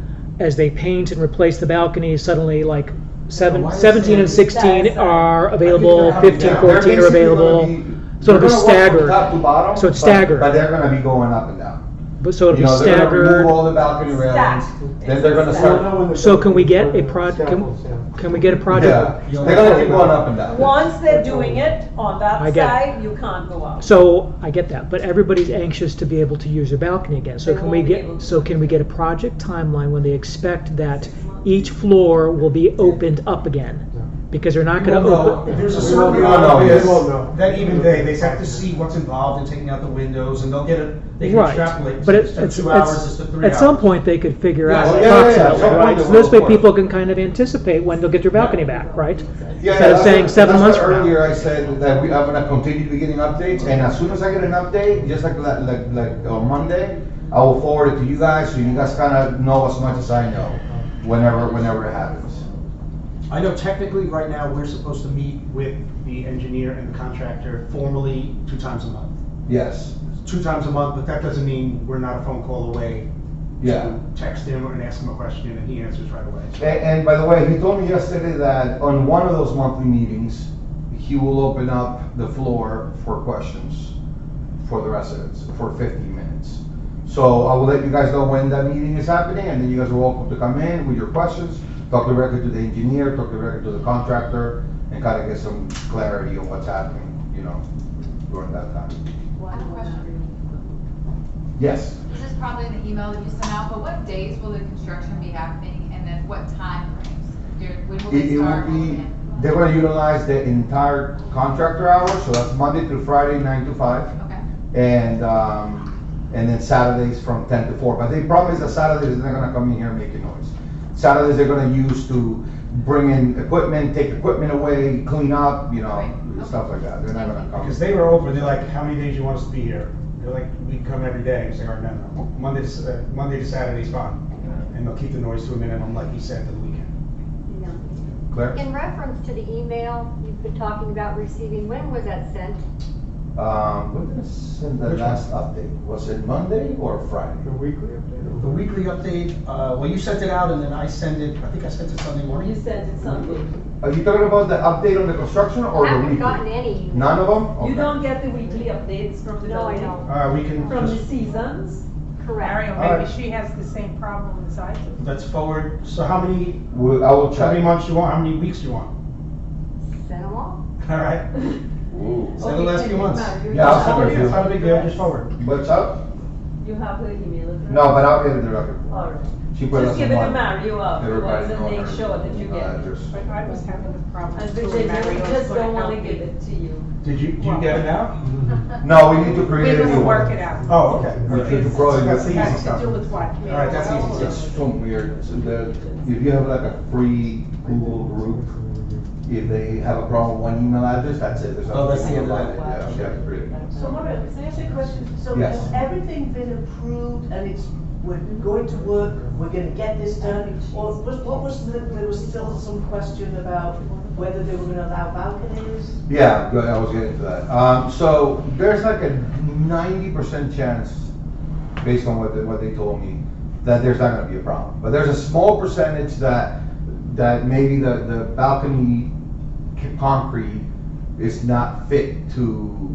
as they paint and replace the balconies, suddenly like why is 17 and it- 16 are I available, think they're 15, coming down. 14 are They're basically available. gonna be- So it'll be they're gonna work from staggered. top to bottom, So it's but- staggered. But they're gonna be going up and down. But so it'll You be know, they're gonna staggered. remove all the balcony railings, Stacked. then they're gonna It's start. So can we get a Scaffolds, yeah. can we get a project? Yeah, they're gonna keep going up and down. Once they're doing it on I that get it. side, you can't go out. So I get that, but everybody's anxious to be able to use their balcony again. So They can we won't be get able to. so can we get a project timeline when they expect that each floor will be opened up again? Because they're not You going to won't know. open. There's a We certain won't amount know, of yes. this We won't know. that even they have to see what's involved in taking out the windows, and they'll get it, they can Right, extrapolate. but Instead of 2 hours, it's to 3 hours. at some point they could figure Yeah, out well, yeah, yeah, approximately, at some point right? they So will, this way of course. people can kind of anticipate when they'll get their balcony back, right? Yeah, Instead of that's saying what- 7 that's months what from now. earlier I said that I'm gonna continue to be getting updates, and as soon as I get an update, just like on Monday, I will forward it to you guys, so you guys kinda know as much as I know, whenever it happens. I know technically, right now, we're supposed to meet with the engineer and the contractor formally 2 times a month. Yes, 2 times a month, but that doesn't mean we're not a phone call away. yeah. To text him and ask him a question, and he answers right away. So- And by the way, he told me yesterday that on one of those monthly meetings, he will open up the floor for questions for the residents for 15 minutes. So I will let you guys know when that meeting is happening, and then you guys are welcome to come in with your questions, talk directly to the engineer, talk directly to the contractor, and kind of get some clarity on what's happening, during that time. I have a question. Yes. This is probably in the email that you sent out, but what days will the construction be happening, and then what time frames? When will It they will start? be, they're gonna utilize the entire contractor hours, so that's Monday through Friday, 9 to 5. Okay. And then Saturdays from 10 to 4. But the problem is that Saturdays, they're not gonna come in here making noise. Saturdays, they're gonna use to bring in equipment, take equipment away, clean up, Right. stuff like that. They're not gonna come. Because they were over, they're like, how many days you want us to be here? They're like, we can come every day. I say, all right, no. Monday to Saturday's fine. And they'll keep the noise to a minimum, like he said, for the weekend. Claire? In reference to the email you've been talking about receiving, when was that sent? When did I send the last update? Was it Monday or Friday? The weekly update? The weekly update, well, you sent it out and then I sent it, I think I sent it Sunday You morning. sent it Sunday. Are you talking about the update on the construction or I the haven't weekly? gotten any email. None of them? You Okay. don't get the weekly updates from the No, I building? don't. We can From the just, seasons? Correct. Mario, All maybe right. she has the same problem as I do. let's forward, so how many, I will how check. many months you want, how many weeks you want? Send them all. All right, Ooh. send the last few months. Yeah, I'll send it to you. It's not a big deal, just forward. What's up? You have her email address? No, but I'll get it directly. All right. She put Just us give in it to one. Mario afterwards Everybody and know make her sure that you email get it. address. But I was having the problem. And too, Virginia, Mario we was just gonna don't wanna help give me. it to you. Did you get it now? No, we need to We create a will new work one. it out. Oh, okay. We need to probably That's the get- easy Has to stuff. do with what? All right, that's easy It's stuff. so weird. So if you have like a free Google group, if they have a problem with one email address, that's it. There's Oh, that's nothing the end of about that. it. Yeah, she has to create it. So Mario, can I ask you a question? So Yes. has everything been approved and we're going to work, we're gonna get this done? Or there was still some question about whether they were gonna allow balconies? Yeah, good, I was getting to that. So there's like a 90% chance, based on what they told me, that there's not gonna be a problem. But there's a small percentage that maybe the balcony concrete is not fit to,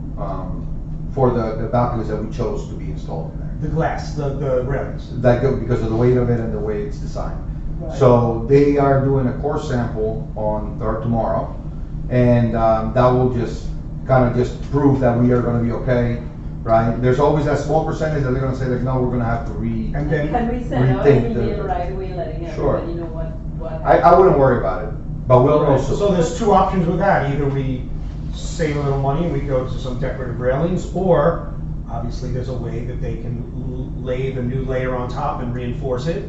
for the balconies that we chose to be installed in there. The glass, the railings. Because of the weight of it and the way it's designed. Right. So they are doing a core sample or tomorrow, and that will just kind of just prove that we are gonna be okay, right? There's always that small percentage that they're gonna say like, no, we're gonna have to And then, Can we send out rethink an the- email right away letting Sure. everybody know what? I wouldn't worry about it, but we'll know soon. so there's two options with that. Either we save a little money and we go to some decorative railings, or obviously there's a way that they can lay the new layer on top and reinforce it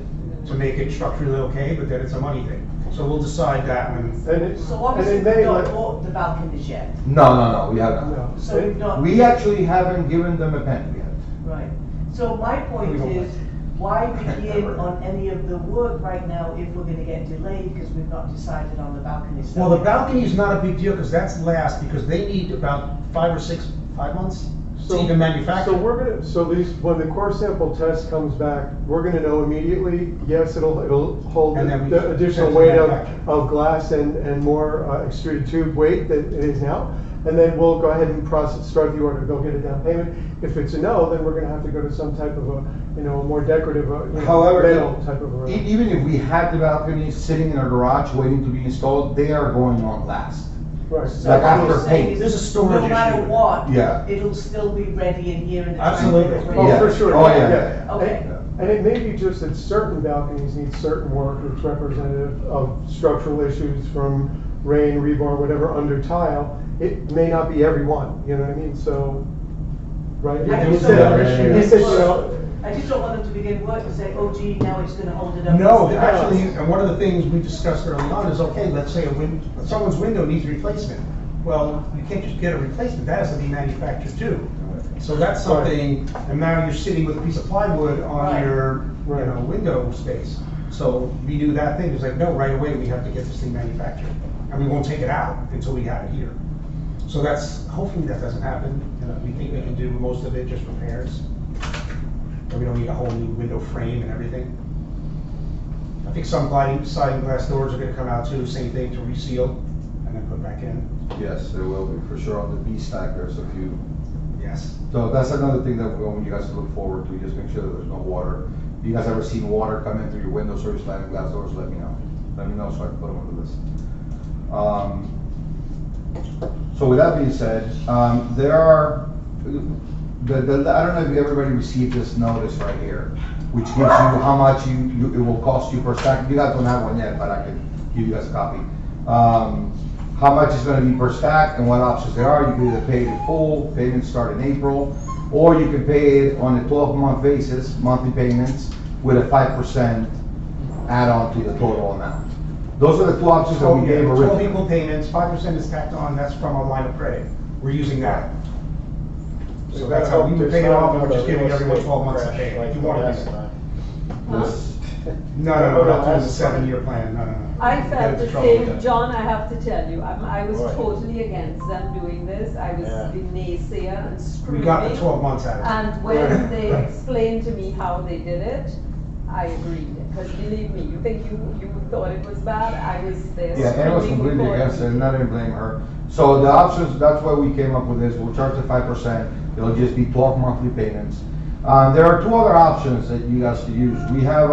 to make it structurally okay, but then it's a money thing. So we'll decide that when. So obviously we've not bought the balconies yet. No, we haven't. No. So we've not. We actually haven't given them a penny yet. Right. So my point We don't is, why begin on any of the work right now if we're gonna get delayed because we've not decided on the balconies? Well, the balcony is not a big deal, because that's last, because they need about 5 months to even manufacture. So when the core sample test comes back, we're gonna know immediately, yes, it'll hold And then we the additional send to weight manufacturer. of glass and more extruded tube weight than it is now. And then we'll go ahead and start the order, they'll get a down payment. If it's a no, then we're gonna have to go to some type of a more decorative, However, metal type of a. Even if we had the balconies sitting in our garage waiting to be installed, they are going on last. Right. Like after Saying paint. There's a storage No matter issue. what, Yeah. it'll still be ready in here and. it's Absolutely. ready. Oh, for sure. Oh, yeah. Okay. And it may be just that certain balconies need certain work that's representative of structural issues from rain, rebar, whatever, under tile. It may not be every one, you know what I mean? So, right? I He just said- don't Yeah. he said, you know, I just don't want them to begin work and say, oh gee, now it's gonna hold it up. No, actually, and one of the things we discussed early on is, okay, let's say someone's window needs replacement. Well, you can't just get a replacement, that has to be manufactured too. So that's something, and now you're sitting with a piece of plywood on Right. your, window space. So we knew that thing, it was like, no, right away, we have to get this thing manufactured. And we won't take it out until we have it here. So hopefully that doesn't happen. We think we can do most of it, just repairs. And we don't need a whole new window frame and everything. I think some sliding glass doors are gonna come out too, same thing, to reseal and then put back in. Yes, there will be, for sure, on the B stack, there's a few. Yes. So that's another thing that we want you guys to look forward to, just make sure that there's no water. If you guys ever seen water come in through your windows or your sliding glass doors, let me know. Let me know so I can put them on the list. So with that being said, there are, I don't know if everybody received this notice right here, which gives you how much it will cost you per stack. You guys don't have one yet, but I can give you guys a copy. How much it's gonna be per stack and what options there are. You can either pay it in full, payments start in April, or you can pay it on a 12-month basis, monthly payments, with a 5% add-on to the total amount. Those are the two options that we gave 12 originally. equal payments, 5% is tacked on, that's from our line of credit. We're using that. So that's how we would pay it off, and we're just giving everyone 12 months to pay. If you want to do that. This- No, we're not doing the 7-year plan, no. I Get felt into the trouble with same, that. John, I have to tell you, I was Right. totally against them doing this. I was Yeah. the naysayer and screaming. We got the 12 months out of it. And when they explained to me how they did it, I agreed. Because believe me, you think you thought it was bad, I was there Yeah, Ann was screaming completely before. against it, and I didn't blame her. So the options, that's why we came up with this, we'll charge the 5%, it'll just be 12 monthly payments. There are two other options that you guys could use. We have,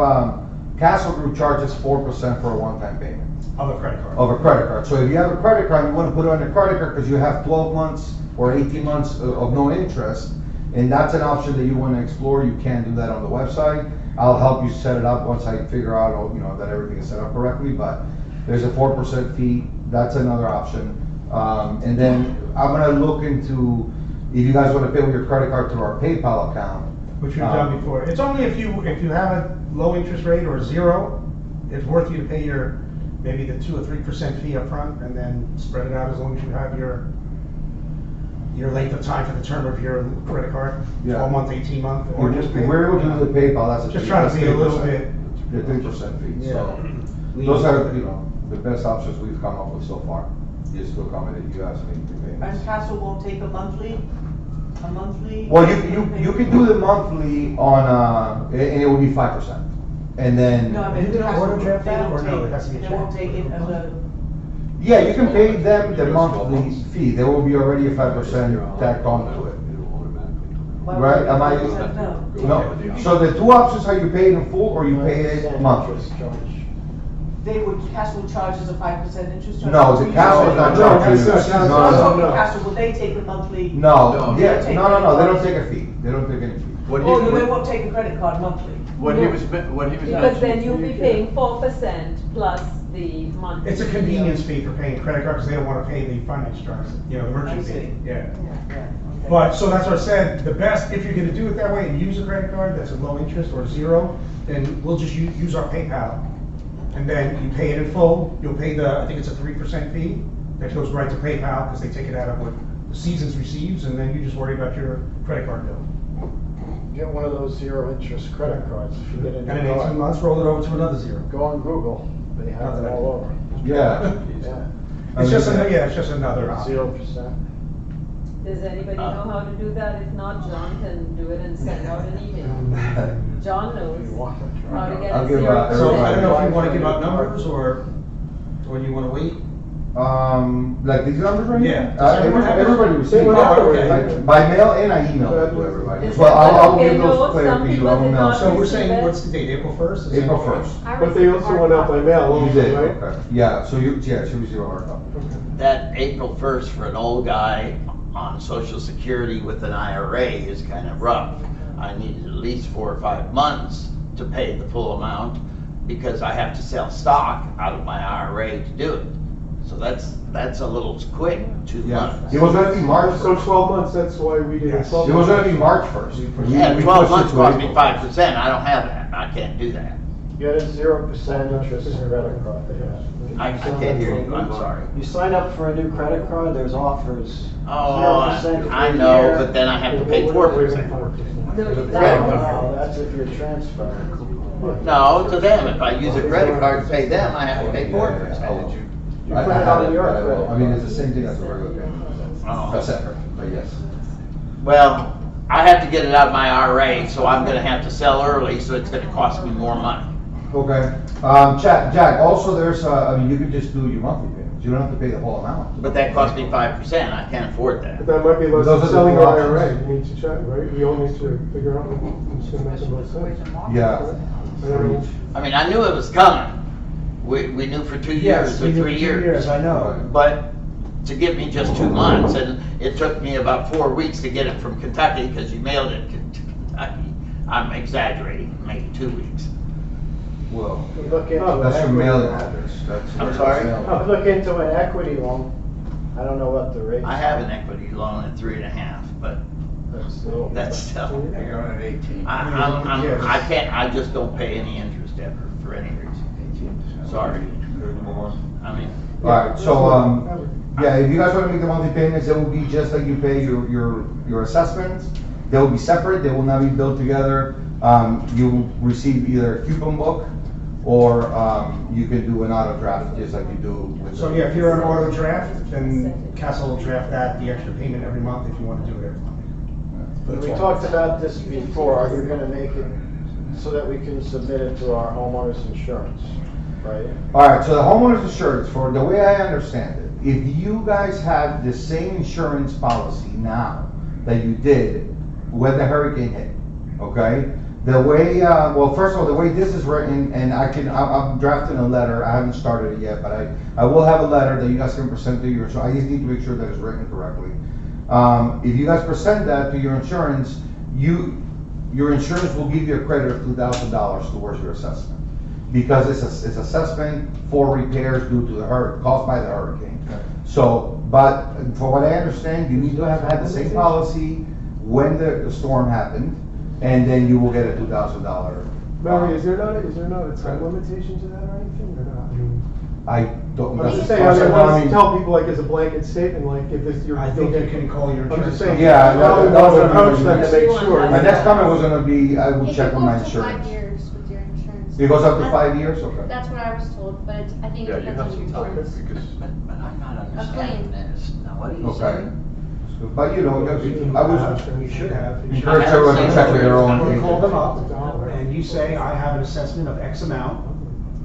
Castle Group charges 4% for a one-time payment Of a credit card. of a credit card. So if you have a credit card, you wanna put it on your credit card because you have 12 months or 18 months of no interest, and that's an option that you wanna explore, you can do that on the website. I'll help you set it up once I figure out, that everything is set up correctly, but there's a 4% fee, that's another option. And then I'm gonna look into, if you guys wanna pay with your credit card through our PayPal account. Which we've done before. It's only if you have a low interest rate or zero, it's worth you to pay maybe the 2 or 3% fee up front, and then spread it out as long as you have your length of time for the term of your credit card, Yeah. 12 month, 18 month, or just pay. If we're able to do the PayPal, that's a. Just trying to be a little 3%. bit. The 3% fee, Yeah. so. Those are, the best options we've come up with so far, is to accommodate you guys and make the payments. And Castle won't take a monthly? Well, you could do the monthly on, and it will be 5%. And then. No, I mean, You can Castle, overdraft they that, won't or no, take- it has to be a They check? won't take it as a, Yeah, you can pay them the monthly fee, there will be already a 5% tacked onto it. Why Right, would am I? we say no? No, so the two options are you pay it in full or you pay it monthly. They would, Castle would charge us a 5% interest charge? No, the Castle is not No, charging you. that's not- No, I was no, talking no. Castle, would they take a monthly? No, yeah, They no, take they don't credit take a cards? fee, they don't take any fee. Oh, they won't take a credit card monthly? What he was Because then you'll be paying 4% plus the monthly. It's a convenience fee for paying credit card, because they don't wanna pay the finance charge, you know, the I merchant see. fee, yeah. Yeah. But, so that's what I said, the best, if you're gonna do it that way and use a credit card that's a low interest or zero, then we'll just use our PayPal. And then you pay it in full, you'll pay the, I think it's a 3% fee, that goes right to PayPal, because they take it out of what the Seasons receives, and then you just worry about your credit card bill. Get one of those zero interest credit cards if you get And a in new 18 car. months, roll it over to another zero. Go on Google, they have them all over. Yeah. Yeah. It's just, yeah, it's just another option. 0%. Does anybody know how to do that? If not, John can do it and send out an email. John knows how to get I'll a give, 0%. So I don't know if you wanna give out numbers, or you wanna wait? Like these numbers right here? Yeah. Does everyone have it? Everybody received Oh, okay. it. By mail and I emailed it to everybody. Is Well, that I'll okay? give No, those clear some to you, people I will did mail. not So we're receive saying, it. what's the date, April 1st? April 1st. But they also went out by mail You also, did, right? okay. Yeah, so you, yeah, should receive a hard copy. That April 1st for an old guy on Social Security with an IRA is kind of rough. I needed at least 4 or 5 months to pay the full amount because I have to sell stock out of my IRA to do it. So that's a little quick, 2 Yeah, months. it was gonna be March So 1st. 12 months, that's why we did it Yes. 12 It was months. gonna be March 1st. Yeah, We 12 pushed it months to cost me April. 5%, I don't have that, I can't do that. Get a 0% interest credit card. I can't hear you, I'm sorry. You sign up for a new credit card, there's offers. Oh, 0% I for a know, year. but then I have to pay 4%. No, you Credit don't. card. No, that's if you're transferring. No, to them, if I use a credit card to pay them, I have to pay 4%. You I put it have on it, your but I will. credit I mean, card. it's the same thing as a regular payment. Oh. That's separate, but yes. Well, I have to get it out of my IRA, so I'm gonna have to sell early, so it's gonna cost me more money. Okay, Jack, also there's, I mean, you could just do your monthly payments, you don't have to pay the whole amount. But that cost me 5%, I can't afford But that. that might be less Those are than the selling two your options. IRA, you need to check, right? We all need to figure out what's gonna make the most sense. Yeah. I don't know. I mean, I knew it was coming. We knew for 2 years or 3 years. I know. But to give me just 2 months, and it took me about 4 weeks to get it from Kentucky, because you mailed it to Kentucky. I'm exaggerating, maybe 2 weeks. Well, Look into an that's your equity mailing loan. address, that's. I'm your sorry? mailing. Look into an equity loan. I don't know what the rate. I have an equity loan at 3.5, but That's still. that's still. You're on at 18. I can't, I just don't pay any interest ever, for any reason. Sorry. I mean, Alright, so, yeah, if you guys wanna make the monthly payments, it will be just like you pay your assessments. They will be separate, they will not be billed together. You will receive either a coupon book, or, you can do an auto draft, just like you do with. So yeah, if you're on auto draft, then Castle will draft that, the extra payment every month if you wanna do it every month. We talked about this before, are you gonna make it so that we can submit it to our homeowner's insurance, right? Alright, so the homeowner's insurance, for the way I understand it, if you guys have the same insurance policy now that you did when the hurricane hit, okay? The way, well, first of all, the way this is written, and I'm drafting a letter, I haven't started it yet, but I will have a letter that you guys can present to your, so I just need to make sure that it's written correctly. If you guys present that to your insurance, your insurance will give you a credit of $2,000 towards your assessment. Because it's assessment for repairs due to caused by the hurricane. So, but for what I understand, you need to have had the same policy when the storm happened, and then you will get a $2,000. Mary, is there not a time limitation to that or anything, or not? I mean, I don't. I'm just that's- saying, I mean, well, I let's mean- tell people like as a blanket statement, like if this, you're. I think you can call your I'm insurance. just saying. Yeah, Well, we that want was to approach my them to make sure. My next comment was gonna be, I will It check can with go my up to 5 insurance. years with your insurance. It goes up to That's- 5 years, okay. That's what I was told, but I think Yeah, it you depends have on some your time, insurance. because. but I'm not understanding this. Now, what are you Okay. saying? But you know, I was You should have. encourage everyone to check with their own. You call them up, and you say, I have an assessment of X amount,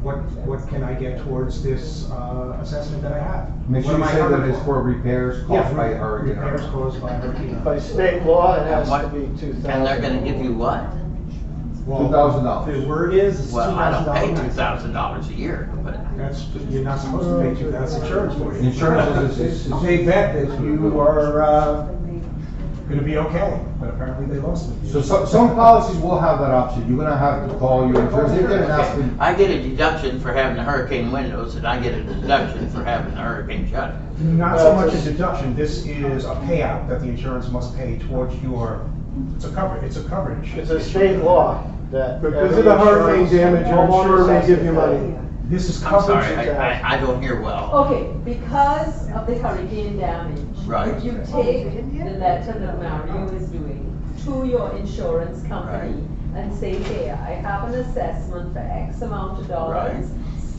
what can I get towards this, assessment that I have? Make sure What you am I say that covered it's for repairs caused by hurricane. Repairs caused by hurricane. By state law, it has And to be 2,000. And they're gonna give you what? Well, $2,000. The word is, it's Well, I don't pay $2,000. $2,000 a year, but. That's, you're not supposed to pay you, that's insurance for you. Insurance is- They bet that you are, gonna be okay, but apparently they lost it. So some policies will have that option. You're gonna have to call your insurance agent and ask them. I get a deduction for having the hurricane windows, and I get a deduction for having the hurricane shutter. Not so much a deduction, this is a payout that the insurance must pay towards your, it's a coverage. It's a state law that. Because of the hurricane damage, your insurer may give you money. This is I'm coverage. sorry, I don't hear well. Okay, because of the hurricane damage. Right. If you take the letter that Mario is doing to your insurance company and say, hey, I have an assessment for X amount of dollars.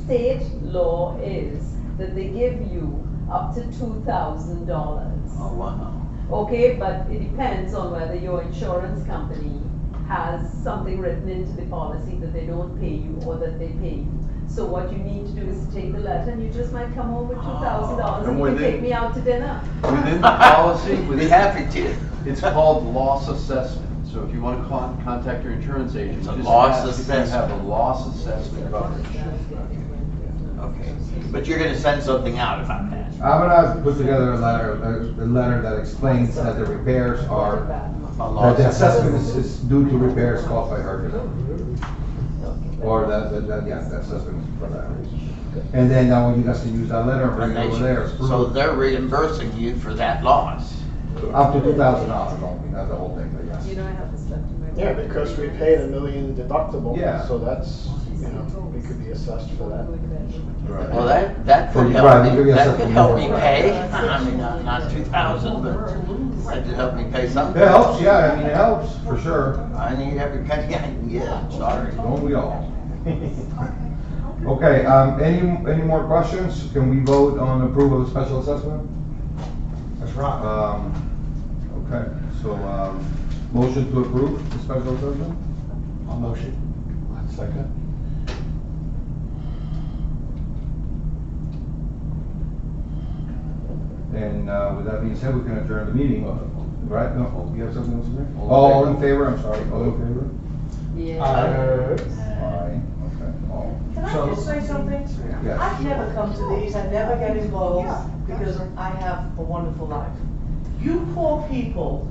State law is that they give you up to $2,000. Oh, wow. Okay, but it depends on whether your insurance company has something written into the policy that they don't pay you or that they pay you. So what you need to do is to take the letter and you just might come home with $2,000 and you can take me out to dinner. Within the policy, Be happy to. it's called loss assessment. So if you want to contact your insurance agent, It's a just loss ask if you assessment. have a loss assessment coverage. Okay, but you're gonna send something out if I'm that. I'm gonna put together a letter that explains that the repairs are, that the assessment is due to repairs caused by hurricane. Or that, yeah, the assessment is for that reason. And then now you guys can use that letter and bring it over there. So they're reimbursing you for that loss. Up to $2,000 only, not the whole thing, but yes. You know, I have this left in my. Yeah, because we paid $1 million deductible. Yeah. So that's, we could be assessed for that. Well, that could Right, help you me, could that get could something help more, me right. pay. I mean, not 2,000, but that could help me pay something. It helps, yeah, I mean, it helps, for sure. I need every penny I can get, sorry. Don't we all? Okay, any more questions? Can we vote on approval of the special assessment? That's right. Okay, so, motion to approve the special assessment? I'll motion. Second. And, with that being said, we can adjourn the meeting, right? No, you have something else to say? All in favor, I'm sorry, all in favor? Yeah. Aye, okay, all. Can I just say something? Yes. I've never come to these, I never get involved, because I have a wonderful life. You poor people,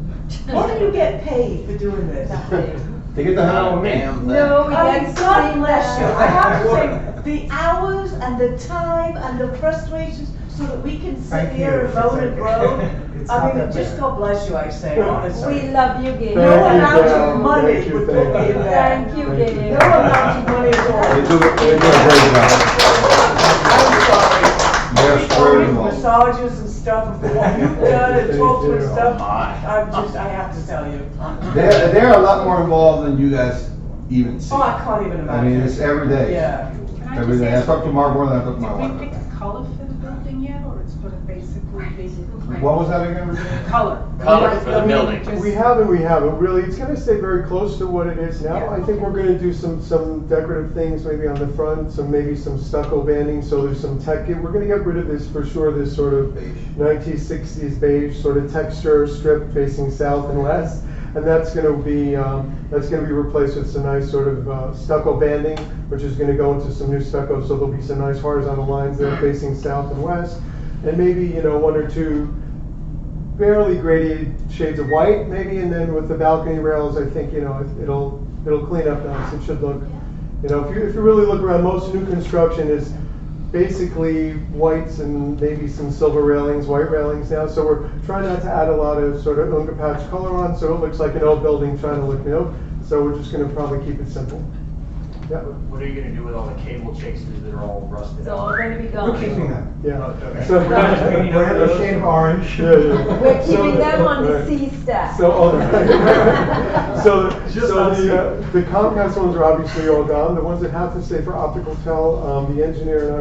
what do you get paid for doing this? To get the hell out of me. Damn thing. No, we I get mean, God bless you. I have to that. say, the hours and the time and the frustrations so that we can sit Thank here you. and moan and groan. It's I not mean, that just bad. God bless you, I say, honestly. We love you, Gail. No Thank you, amount Gail. of money Thank you, would put thank me you. in there. Thank you, Thank Gail. No amount of money at all. They do a great job. I'm sorry. They're People square with involved. massages and stuff, and for what you've done and talked to and stuff, My. I have to tell you. They're a lot more involved than you guys even see. Oh, I can't even I mean, imagine. it's every day. Yeah. Can I Every just day. I ask, talk to Mark more than I talk to my did we wife. pick a color for the building yet, or it's gonna basically be? What was that again? Color. Color for the building. We haven't. Really, it's gonna stay very close to what it is now. I think we're gonna do some decorative things maybe on the front, maybe some stucco banding, so there's some tech. We're gonna get rid of this for sure, this sort of 1960s beige sort of texture strip facing south and west. And that's gonna be replaced with some nice sort of stucco banding, which is gonna go into some new stucco, so there'll be some nice horizontal lines there facing south and west. And maybe, one or two barely gradiated shades of white, maybe, and then with the balcony rails, I think, it'll clean up nice. It should look, if you really look around, most new construction is basically whites and maybe some silver railings, white railings now. So we're trying not to add a lot of sort of unga patch color on, so it looks like an old building trying to look new. So we're just gonna probably keep it simple. Yeah. What are you gonna do with all the cable chases that are all rusted It's all gonna be gone. We're keeping them. Yeah. Okay. So We're a shade of orange. Yeah, yeah. We're keeping So- them on the right. C stack. So the Comcast ones are obviously all gone. The ones that have to stay for optical tel, the engineer and I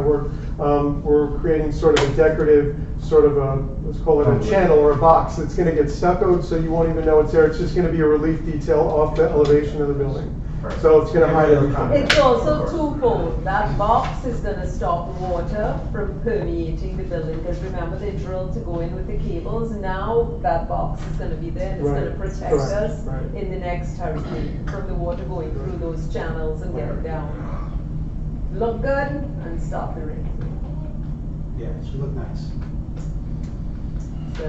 we're creating sort of a decorative, sort of a, let's call it a channel or a box that's gonna get stuccoed so you won't even know it's there. It's just gonna be a relief detail off the elevation of the building. So it's gonna hide everything. It's also twofold. That box is gonna stop water from permeating the building, because remember, they drilled to go in with the cables. Now that box is gonna be there, and it's gonna Right. protect Correct. us Right. in the next hurricane from the water going through those channels and getting down. Look good and stop the rain. Yeah, it should look nice. So,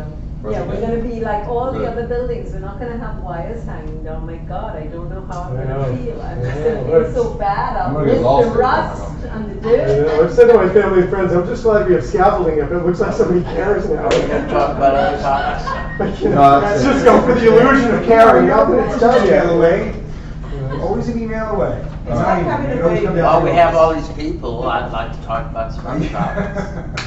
yeah, we're gonna be like all the other buildings, we're not gonna have wires hanging down. My God, I don't know how I'm I gonna know. feel. I'm just Yeah, gonna feel right. so bad. I'm I'll gonna get miss lost the in it. rust and the I dirt. know. I've said to my family and friends, I'm just glad we have scaffolding up. It looks like somebody cares now. Are we gonna talk about other topics? Like, you know, No, that's let's just it. go for the illusion of caring, not that it's done yet. Email away. Always an email away. It's like having a baby. While we have all these people, I'd like to talk about some other topics.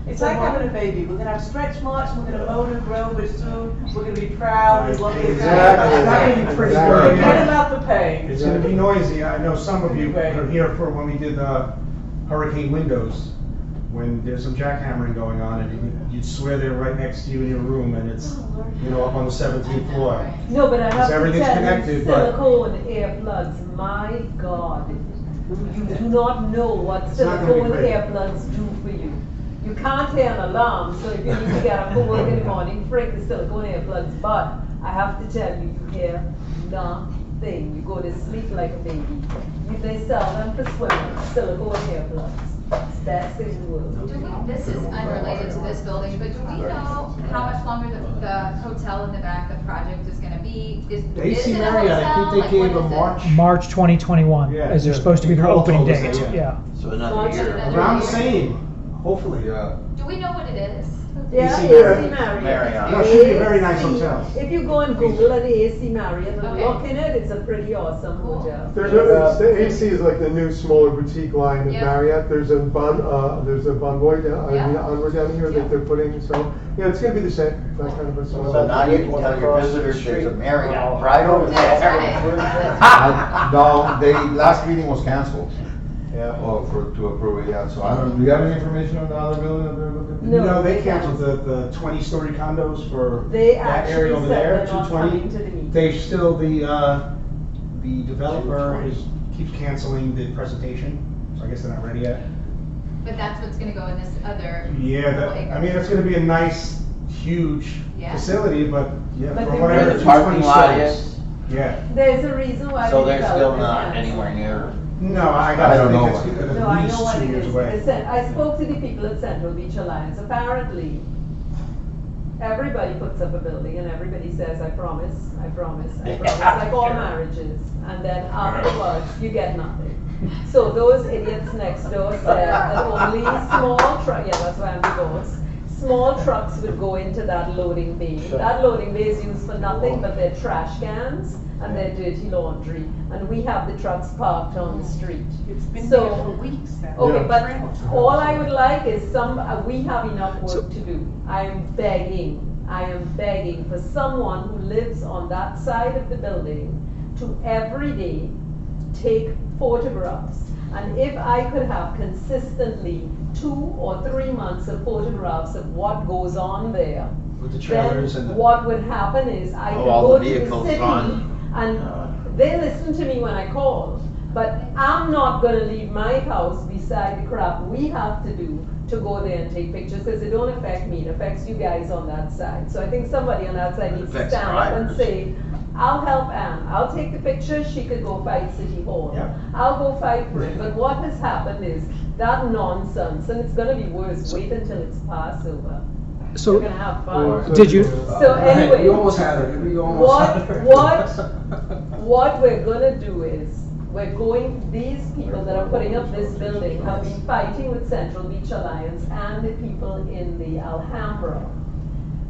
It's like having a baby. We're gonna have stretch marks, we're gonna moan and groan, but soon we're gonna be proud and loving. Exactly. It's not gonna be pretty. Forget about the pain. It's gonna be noisy. I know some of you are here for when we did the hurricane windows, when there's some jackhammering going on, and you'd swear they're right next to you in your room, and it's, you know, up on the 17th floor. No, but I have Because to everything's tell you, connected, but silicone earplugs, my God. You do not know what It's not gonna be silicone great. earplugs do for you. You can't hear an alarm, so if you need to get up for work in the morning, break the silicone earplugs. But I have to tell you, you hear nothing. You go to sleep like a baby. They sell them for swimming, silicone earplugs. It's best in the world. Do we, this is unrelated to this building, but do we know how much longer the hotel in the back, the project is gonna be? Is AC it a Marriott, I hotel? think they Like, gave a what is it? March. March 2021, Yeah, as they're yeah. supposed to be their Nicole opening told us date, that, yeah. So another March year. another Around the year. same, hopefully. Yeah. Do we know what it is? Yeah, AC AC Marriott. Marriott. No, it should be a very nice AC. hotel. If you go and Google an AC Marriott and Okay. look in it, it's a pretty awesome hotel. The AC is like the new smaller boutique line of Yeah. Marriott. There's a Bonvoy down, Yeah. Onward down here Yeah. that they're putting, so, yeah, it's gonna be the same, that kind of a. So now you can tell your visitors there's a Marriott right over there. No, last meeting was canceled. Yeah. To approve it, yeah, so I don't, do you have any information on the other building that they're looking? No, No, they they canceled the 20-story condos for They that area actually over said there, they're not 220. coming to the meeting. They still, the developer keeps canceling the presentation, so I guess they're not ready yet. But that's what's gonna go in this other. Yeah, I mean, it's gonna be a nice, huge Yeah. facility, but, yeah, But from the what I reason- heard, The parking 220 lot stories. is, Yeah. There's a reason why. so the they're still development not has- anywhere near. No, I I gotta don't know. think it's No, I at know least what 2 it years is. away. I spoke to the people at Central Beach Alliance. Apparently, everybody puts up a building and everybody says, I promise, I promise, I promise, like all marriages. And then afterwards, you get nothing. So those idiots next door said that only small trucks, yeah, that's why I'm divorced. Small trucks would go into that loading bay. That loading bay is used for nothing but their trash cans and their dirty laundry. And we have the trucks parked on the street. It's been So- there for weeks now. Okay, Yeah. but all I would like is we have enough work to do. I am begging for someone who lives on that side of the building to every day take photographs. And if I could have consistently 2 or 3 months of photographs of what goes on there, With the then trailers and the. what would happen is I could all go the to the vehicles city on, and they listen to me when I call. But I'm not gonna leave my house beside the crap we have to do to go there and take pictures, because it don't affect me, it affects you guys on that side. So I think somebody on that side needs to affects stand up and drivers. say, I'll help Ann, I'll take the pictures, she could go fight City Hall. Yeah. I'll go fight for it, but what has happened is that nonsense, and it's gonna be worse, wait until it's Passover. So- You're gonna have fun. Did you, So anyway. You almost had it, you almost had it. What we're gonna do is, these people that are putting up this building have been fighting with Central Beach Alliance and the people in the Alhambra.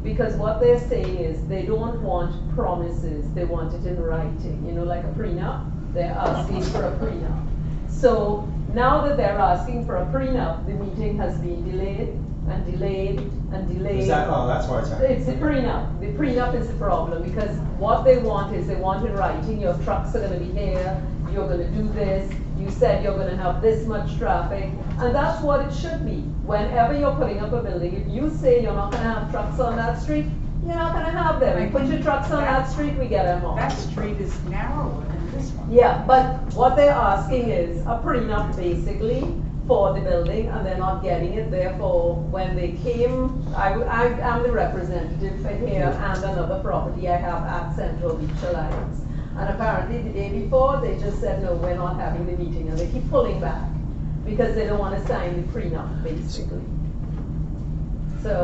Because what they're saying is, they don't want promises, they want it in writing, like a prenup, they're asking for a prenup. So, now that they're asking for a prenup, the meeting has been delayed and delayed and delayed. Is that, oh, that's why it's happening. It's the prenup. The prenup is the problem, because what they want is, they want in writing, your trucks are gonna be here, you're gonna do this, you said you're gonna have this much traffic, and that's what it should be. Whenever you're putting up a building, if you say you're not gonna have trucks on that street, You're not gonna have them. You put your trucks on that street, we get them off. That street is narrower than this one. Yeah, but what they're asking is a prenup basically for the building, and they're not getting it. Therefore, when they came, I'm the representative for here and another property I have at Central Beach Alliance. And apparently the day before, they just said, no, we're not having the meeting, and they keep pulling back because they don't want to sign the prenup basically.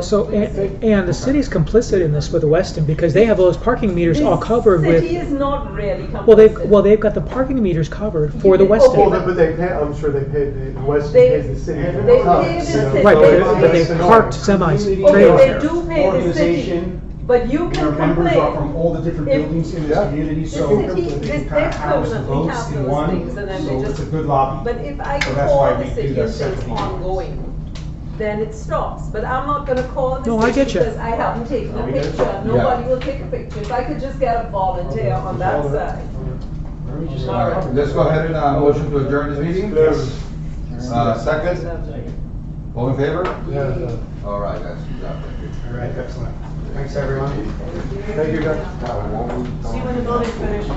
So, and the city's complicit in this with Weston because they have those parking meters all covered with. The city is not really complicit. Well, they've got the parking meters covered for the Weston. Well, but they pay, I'm sure they paid, the Weston pays the city. They pay the city. Right, but they parked semis, trailers They there. do pay the city, but you can Your members are complain. from all the different buildings in this community, so city- they they kind of house the permanently votes have in those one, things, and then they so just- it's a good lobby. But if I So that's why call the we do city that and say it's separately. ongoing, then it stops. But I'm not gonna call the No, I city get you. because I haven't taken a picture. Nobody will take a picture. If I could just get a volunteer on that side. All right, let's go ahead and, motion to adjourn this meeting. Second, all in favor? Yeah. All right, guys, good job, thank you. All right, excellent. Thanks, everyone. Thank you, guys. See you when the building's finished.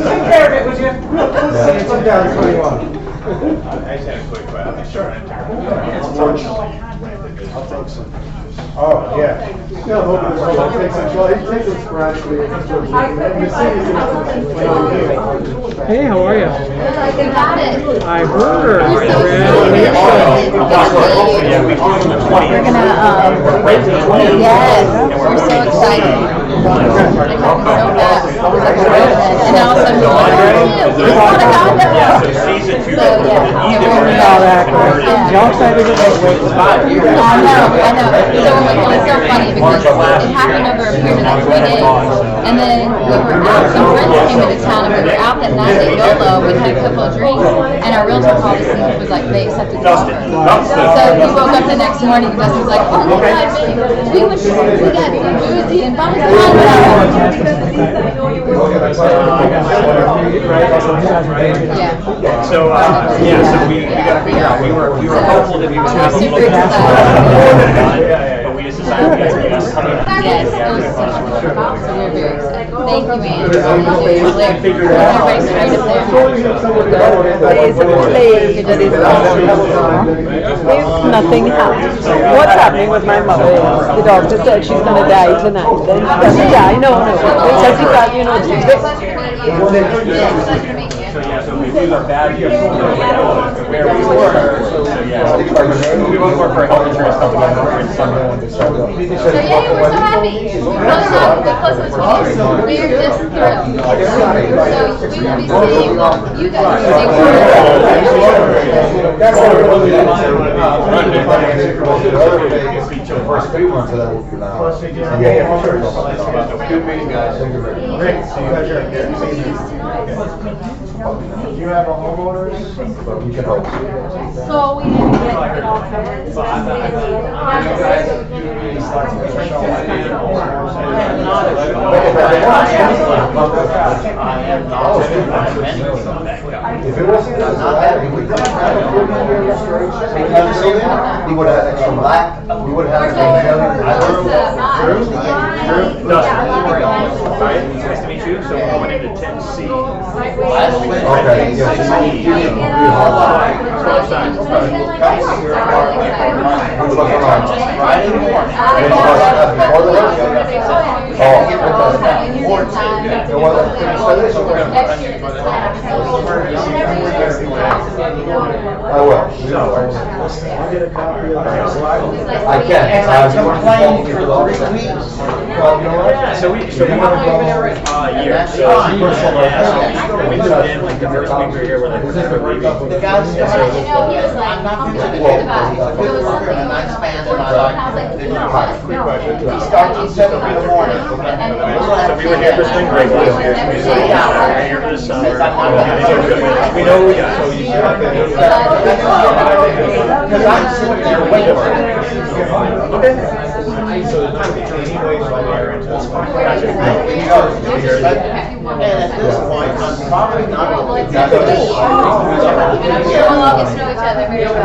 Take care of it, would you? It's like down 21. I just had a quick question. Sure. I'll take some. Oh, yeah. Yeah, I'm hoping this will take some, well, it takes us gradually. Hey, how are you? You got it. I heard. We're gonna, yes, we're so excited. It happened so fast. And now it's like, we want a condo. Season two. So, Y'all excited to I know. So it was so funny because it happened over a period of like 3 days. And then we were out, some friends came into town and we were out that night at YOLO. We had a couple of drinks and our realtor called us and was like, they accepted the offer. So he woke up the next morning and Dustin was like, oh my God, we got boozy and blah, blah, Yeah. So, so we gotta figure out, we were hopeful that we would have a little bit. But we just decided we had to come in. Yes, it was so much fun. So we're very excited. Thank you, Andrew. Everybody's great up If nothing happens, what's happening with my mother is the doctor said she's gonna die tonight. Then she's gonna die. No. Because you got, you know, So yeah, so we do our bad years, where we were, so yeah. We both work for a health insurance company, we're in summer. So yeah, we're so happy. We're close to we're just thrilled. So we will be seeing you guys. That's what we're looking at. The first 3 months of that will be now. Yeah, for sure. Good meeting, guys. Great, see you guys. Do you have a homeowners? But we can hope. So we didn't get it all If it wasn't not that, we could have a 4-year restoration. We would have extra black, we would have. Nice to meet you, so we're going into 10C. Okay, I will. I can. So we went a year. So we moved in like the first week we were here, we're like, The guys, I'm not concerned about it. There was something going on. I was like, no. He starts at 7 in the morning. So we were here for spring break last year. So we were here for the summer. We know we got. Because I'm sitting there waiting for it. So the time between anyways, while we were in. And at this point, I'm probably not going to We'll all get to know each other very well.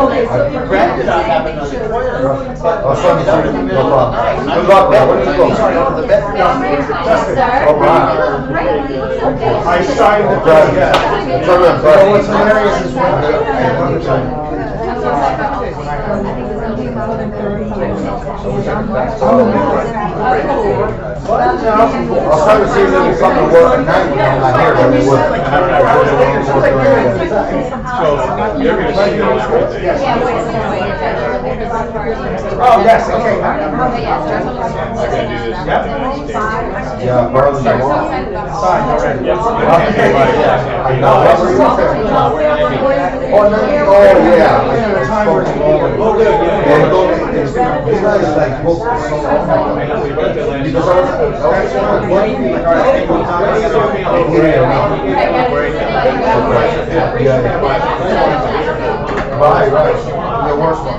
Okay, so you're. Granted, I have another toilet, but I'll show you it's up in the something. middle No of the problem. night. Good luck, man. Where did you go? Sorry, over the bedroom. Yes, sir. Oh, wow. Great, you look so good. I signed the Right. yeah. Turn around, So sorry. what's hilarious is when I'll try to see if there's something to work at night when I'm not here, but it would. Oh, yes, okay. Yeah, Barley, you want? Signed already. I know. Oh, no, oh, yeah. These guys like book so long. Because I Right, right. The worst one.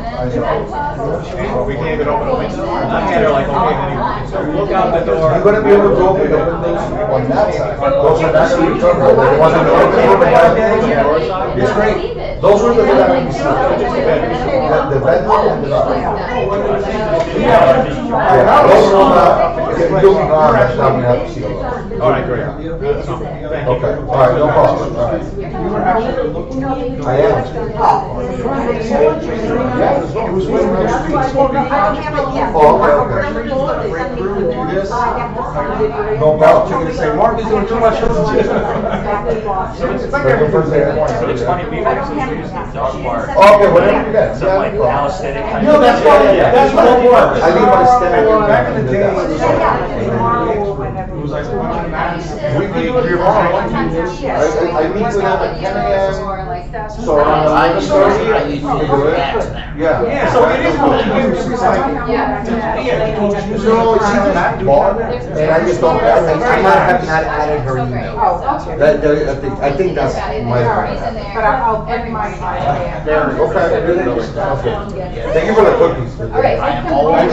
We can't even open the window. I had her like, okay, so look out the door. You're gonna be able to open the windows on that side. Those are naturally covered. The ones on the open it's great. Those were the that I used to. The bedroom and the yeah, those are if you're doing on, that's not gonna have to see a lot. All right, great. Okay, all right, no problem. All right. I am. It was when we Oh, okay, okay. No problem. You're gonna say, Mark is doing too much. It's like every first day. It's funny, we actually use the dog park. Okay, whatever you got. Some like calisthenic type. No, that's fine. That's what it was. I leave my step. Back in the day, it was like, We can do it tomorrow. I meet with them at 10 a.m. So around I used to 11:30. use We do it. that now. Yeah. so it is what you use. It's like, No, she's just bought, and I just don't, I have not added her email. I think that's my. But I'll bring my. Okay. Thank you for the cookies. I am always.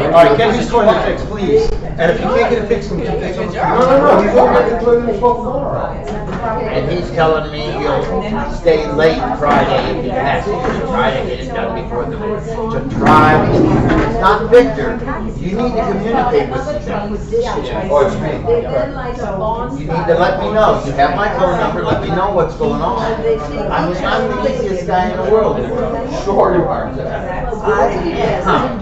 all right, get his toilet fixed, please. And if you can't get it fixed, then get it fixed. No, he's going to get the toilet tomorrow. And he's telling me he'll stay late Friday if he has to try to get it done before the, to try. It's not Victor. You need to communicate with each other. Oh, it's me. You need to let me know. You have my phone number, let me know what's going on. I'm the easiest guy in the world. Sure you are. Huh.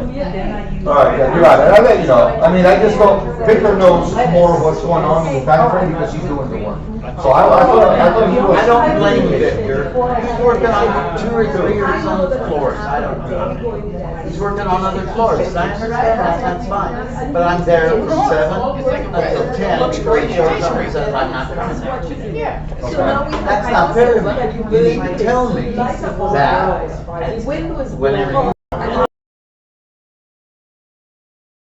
All right, yeah, you're right, and I'll let you know. I mean, I just don't, Victor knows more of what's going on in the time frame because he's doing the work. So I thought he was. I don't blame Victor. He's working on 2 or 3 or some floors. I don't know. He's working on other floors. I understand that, that's fine. But I'm there from 7 until 10 before he shows up and says, I'm not coming there. That's not fair. You need to tell me that whenever you